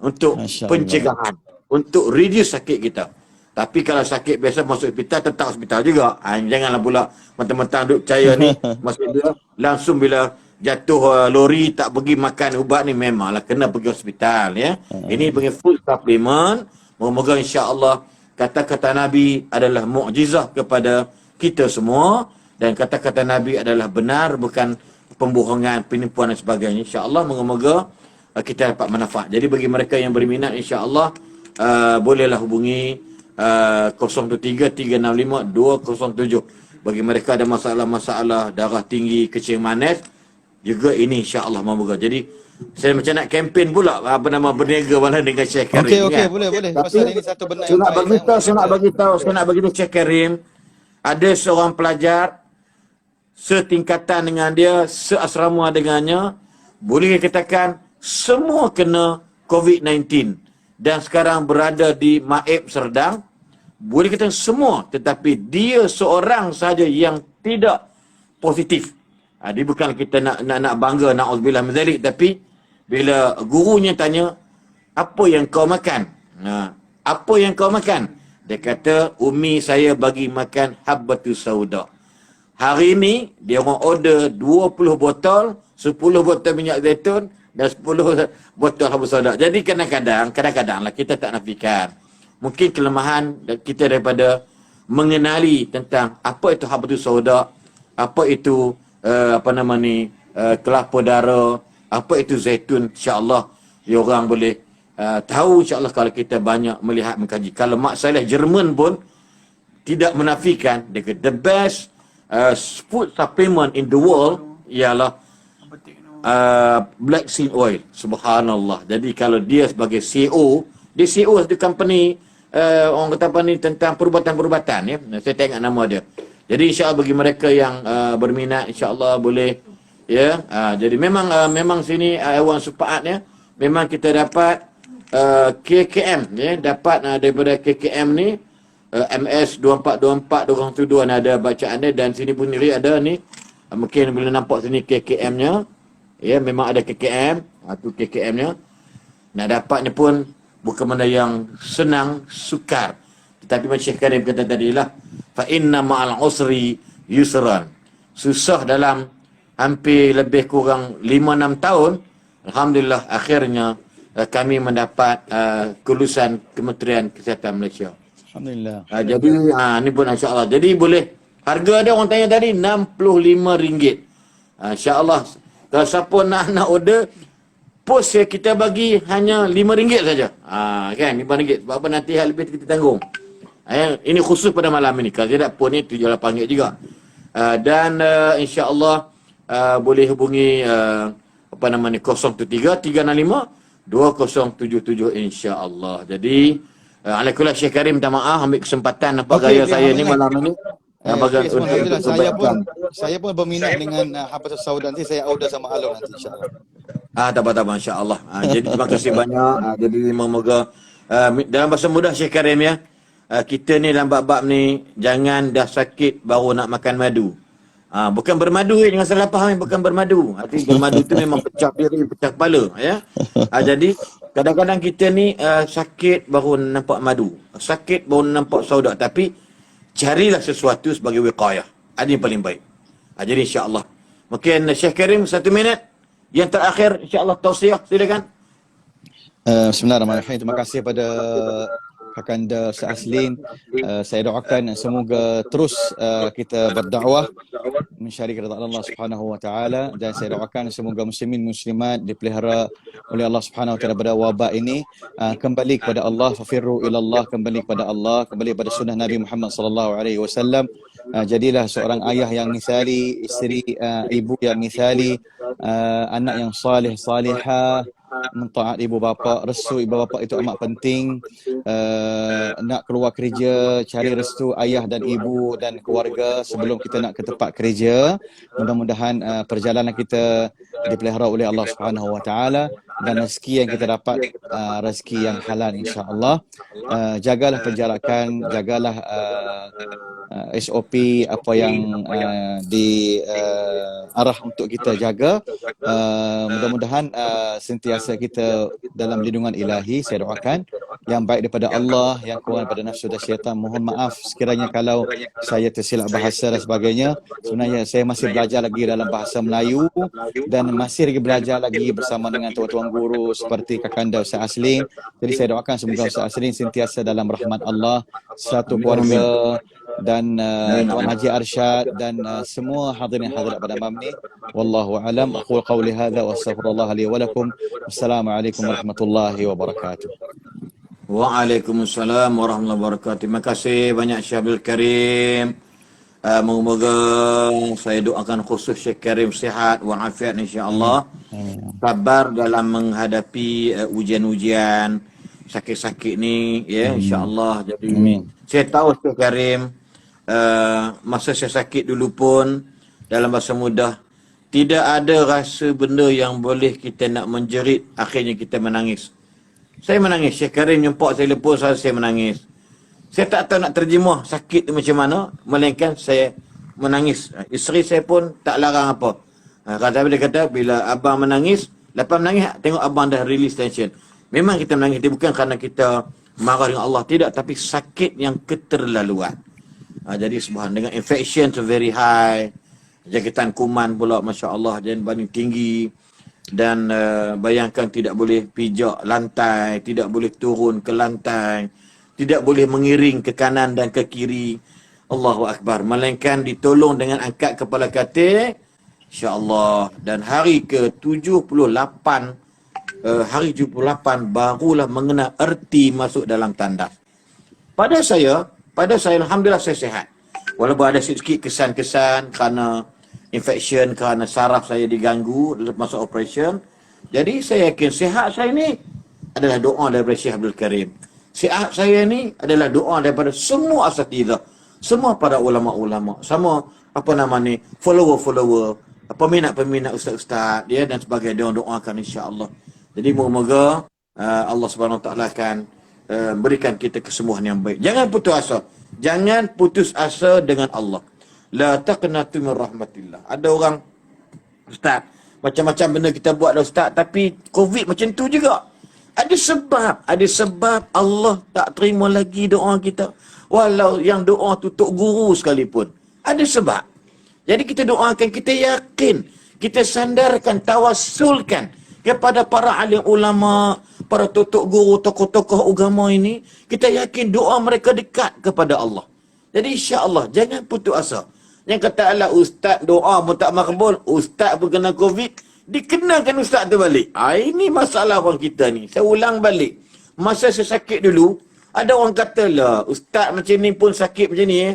[SPEAKER 2] untuk pencegahan, untuk reduce sakit kita. Tapi kalau sakit biasa masuk hospital, tetap hospital juga. Janganlah pula mentang-mentang duk percaya ni masuk dia langsung bila jatuh lori tak pergi makan ubat ni, memanglah kena pergi hospital ya. Ini panggil food supplement. Moga-moga insya-Allah kata-kata Nabi adalah mukjizah kepada kita semua dan kata-kata Nabi adalah benar, bukan pembohongan, penipuan dan sebagainya. Insya-Allah moga-moga kita dapat manfaat. Jadi bagi mereka yang berminat insya-Allah bolehlah hubungi 013 365 2077. Bagi mereka ada masalah-masalah darah tinggi, kencing manis, juga ini insya-Allah moga. Jadi saya macam nak kempen pula berniaga malam dengan Syekh Karim.
[SPEAKER 5] Okey, boleh. Pasal ini satu benda
[SPEAKER 2] saya nak beritahu Syekh Karim, ada seorang pelajar setingkatan dengan dia, seasrama dengannya, boleh dikatakan semua kena COVID-19 dan sekarang berada di Maib Serdang. Boleh kata semua, tetapi dia seorang saja yang tidak positif. Dia bukan kita nak bangga, na'udzubillah min dzalik, tapi bila gurunya tanya, apa yang kau makan? Apa yang kau makan? Dia kata, umi saya bagi makan Habbatus Sauda. Hari ini dia orang order 20 botol, 10 botol minyak zaitun dan 10 botol Habbatus Sauda. Jadi kadang-kadang lah kita tak nafikan. Mungkin kelemahan kita daripada mengenali tentang apa itu Habbatus Sauda, apa itu kelapa dara, apa itu zaitun. InsyaAllah diorang boleh tahu insyaAllah kalau kita banyak melihat mengkaji. Kalau Mak Saleh Jerman pun tidak menafikan, dia kata the best food supplement in the world ialah black seed oil. Subhanallah. Jadi kalau dia sebagai CEO, dia CEO satu company, orang kata apa ni, tentang perubatan-perubatan ya. Saya tengok nama dia. Jadi insya-Allah bagi mereka yang berminat insya-Allah boleh ya. Jadi memang sini Aiwan Supaat ya. Memang kita dapat KKM ya, dapat daripada KKM ni MS 2424 202 ada bacaan dia, dan sini pun ni ada ni. Mungkin boleh nampak sini KKM-nya. Ya, memang ada KKM. Tu KKM-nya. Nak dapatnya pun bukan benda yang senang, sukar. Tetapi macam Syekh Karim kata tadi lah, fa inna ma'al usri yusran. Susah dalam hampir lebih kurang 5-6 tahun, alhamdulillah akhirnya kami mendapat kelulusan Kementerian Kesihatan Malaysia.
[SPEAKER 5] Alhamdulillah.
[SPEAKER 2] Jadi ni pun insya-Allah. Jadi boleh, harga dia orang tanya tadi RM65. Insya-Allah kalau siapa nak order, post kita bagi hanya RM5 saja. Kan, RM5. Sebab apa nanti hal lebih kita tanggung. Ini khusus pada malam ini. Kalau tidak pun ni RM78 juga. Dan insya-Allah boleh hubungi apa nama ni 013 365 2077 insya-Allah. Jadi alaikullah Syekh Karim minta maaf ambil kesempatan nampak
[SPEAKER 5] Okey,
[SPEAKER 2] gaya
[SPEAKER 5] okey,
[SPEAKER 2] saya ni
[SPEAKER 5] alhamdulillah.
[SPEAKER 2] malam ni.
[SPEAKER 5] Okey, semua alhamdulillah. Saya pun berminat dengan Hafiz Sauda, nanti saya order sama Alor nanti insya-Allah.
[SPEAKER 2] Tak apa-apa insya-Allah. Jadi terima kasih banyak. Jadi semoga dalam bahasa mudah Syekh Karim ya. Kita ni dalam bab-bab ni jangan dah sakit baru nak makan madu. Bukan bermadu jangan salah faham, bukan bermadu. Arti bermadu tu memang pecah piring, pecah kepala ya. Jadi kadang-kadang kita ni sakit baru nampak madu. Sakit baru nampak sauda, tapi carilah sesuatu sebagai wiqayah. Ini yang paling baik. Jadi insya-Allah. Mungkin Syekh Karim 1 minit. Yang terakhir insya-Allah tausiah silakan.
[SPEAKER 5] Bismillahirrahmanirrahim. Terima kasih pada Kakanda Ustaz Aslin. Saya doakan semoga terus kita berdakwah mencari keridhaan Allah Subhanahu wa taala, dan saya doakan semoga muslimin muslimat dipelihara oleh Allah Subhanahu wa taala pada wabak ini, kembali kepada Allah, fafirru ila Allah, kembali kepada Allah, kembali pada sunnah Nabi Muhammad sallallahu alaihi wasallam. Jadilah seorang ayah yang misali, isteri ibu yang misali, anak yang salih salihah, mentaat ibu bapa. Restu ibu bapa itu amat penting. Nak keluar kerja, cari restu ayah dan ibu dan keluarga sebelum kita nak ke tempat kerja. Mudah-mudahan perjalanan kita dipelihara oleh Allah Subhanahu wa taala, dan rezeki yang kita dapat rezeki yang halal insya-Allah. Jagalah penjarakan, jagalah SOP apa yang diarah untuk kita jaga. Mudah-mudahan sentiasa kita dalam lindungan ilahi. Saya doakan yang baik daripada Allah, yang kurang daripada nafsu dan syaitan. Mohon maaf sekiranya kalau saya tersilap bahasa dan sebagainya. Sebenarnya saya masih belajar lagi dalam bahasa Melayu, dan masih lagi belajar lagi bersama dengan tuan-tuan guru seperti Kakanda Ustaz Aslin. Jadi saya doakan semoga Ustaz Aslin sentiasa dalam rahmat Allah, satu keluarga, dan Tuan Haji Arsyad, dan semua hadirin hadirat pada malam ni. Wallahu alam. Aqul qawli hadza wa astaghfirullah li wa lakum. Wassalamualaikum warahmatullahi wabarakatuh.
[SPEAKER 2] Waalaikumsalam warahmatullahi wabarakatuh. Terima kasih banyak Syekh Abdul Karim. Moga-moga saya doakan khusus Syekh Karim sihat walafiat insya-Allah. Sabar dalam menghadapi ujian-ujian sakit-sakit ni ya insya-Allah. Jadi saya tahu Syekh Karim masa saya sakit dulu pun dalam bahasa mudah tidak ada rasa benda yang boleh kita nak menjerit, akhirnya kita menangis. Saya menangis. Syekh Karim nyempak saya lepas, saya menangis. Saya tak tahu nak terjemah sakit tu macam mana, melainkan saya menangis. Isteri saya pun tak larang apa. Kata dia kata bila abang menangis, lepas menangis tengok abang dah release tension. Memang kita menangis, dia bukan kerana kita marah dengan Allah, tidak, tapi sakit yang keterlaluan. Jadi subhan dengan infection tu very high, jangkitan kuman pula masya-Allah dan paling tinggi, dan bayangkan tidak boleh pijak lantai, tidak boleh turun ke lantai, tidak boleh mengiring ke kanan dan ke kiri. Allahu Akbar. Melainkan ditolong dengan angkat kepala katil insya-Allah. Dan hari ke-78 hari 78 barulah mengenal erti masuk dalam tandas. Pada saya alhamdulillah saya sihat. Walaupun ada sedikit kesan-kesan kerana infection, kerana saraf saya diganggu masa operation. Jadi saya yakin sihat saya ni adalah doa daripada Syekh Abdul Karim. Sihat saya ni adalah doa daripada semua asatidzah, semua para ulama-ulama, sama apa nama ni, follower-follower, peminat-peminat ustaz-ustaz dia dan sebagainya, dia doakan insya-Allah. Jadi moga-moga Allah Subhanahu Wa Taala akan berikan kita kesembuhan yang baik. Jangan putus asa. Jangan putus asa dengan Allah. La taqnatu min rahmatillah. Ada orang, ustaz, macam-macam benda kita buat dah ustaz, tapi COVID macam tu juga. Ada sebab Allah tak terima lagi doa kita. Walau yang doa tu tok guru sekalipun. Ada sebab. Jadi kita doakan, kita yakin, kita sandarkan, tawassulkan kepada para alim ulama, para tok guru, tokoh-tokoh agama ini. Kita yakin doa mereka dekat kepada Allah. Jadi insya-Allah jangan putus asa. Yang kata Allah, ustaz doa pun tak makbul, ustaz pun kena COVID, dikenakan ustaz tu balik. Ini masalah orang kita ni. Saya ulang balik. Masa saya sakit dulu, ada orang kata lah, ustaz macam ni pun sakit macam ni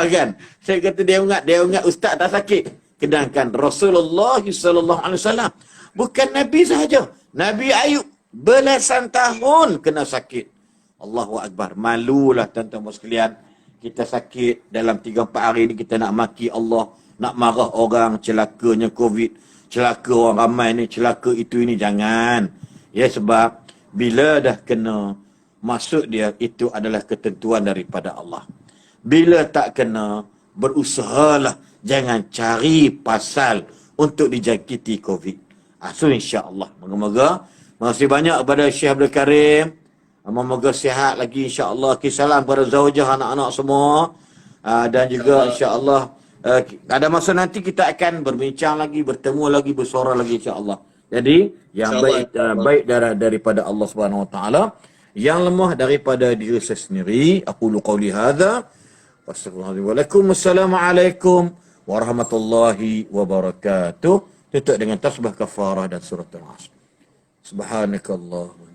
[SPEAKER 2] kan. Saya kata dia ingat ustaz tak sakit. Sedangkan Rasulullah sallallahu alaihi wasallam bukan Nabi sahaja. Nabi Ayub belasan tahun kena sakit. Allahu Akbar. Malulah tuan-tuan sekalian. Kita sakit dalam 3-4 hari ni kita nak maki Allah, nak marah orang, celakanya COVID, celaka orang ramai ni, celaka itu ini, jangan. Ya, sebab bila dah kena, maksud dia itu adalah ketentuan daripada Allah. Bila tak kena, berusahalah, jangan cari pasal untuk dijangkiti COVID. So insya-Allah, moga-moga. Terima kasih banyak kepada Syekh Abdul Karim. Moga sihat lagi insya-Allah. Salam kepada zaujah, anak-anak semua. Dan juga insya-Allah ada masa nanti kita akan berbincang lagi, bertemu lagi, bersuara lagi insya-Allah. Jadi yang baik baik daripada Allah Subhanahu Wa Taala, yang lemah daripada diri saya sendiri. Aqulu qauli hadza wassalamualaikum warahmatullahi wabarakatuh. Tutup dengan tasbih kafarah dan surah Al-Asr. Subhanakallah.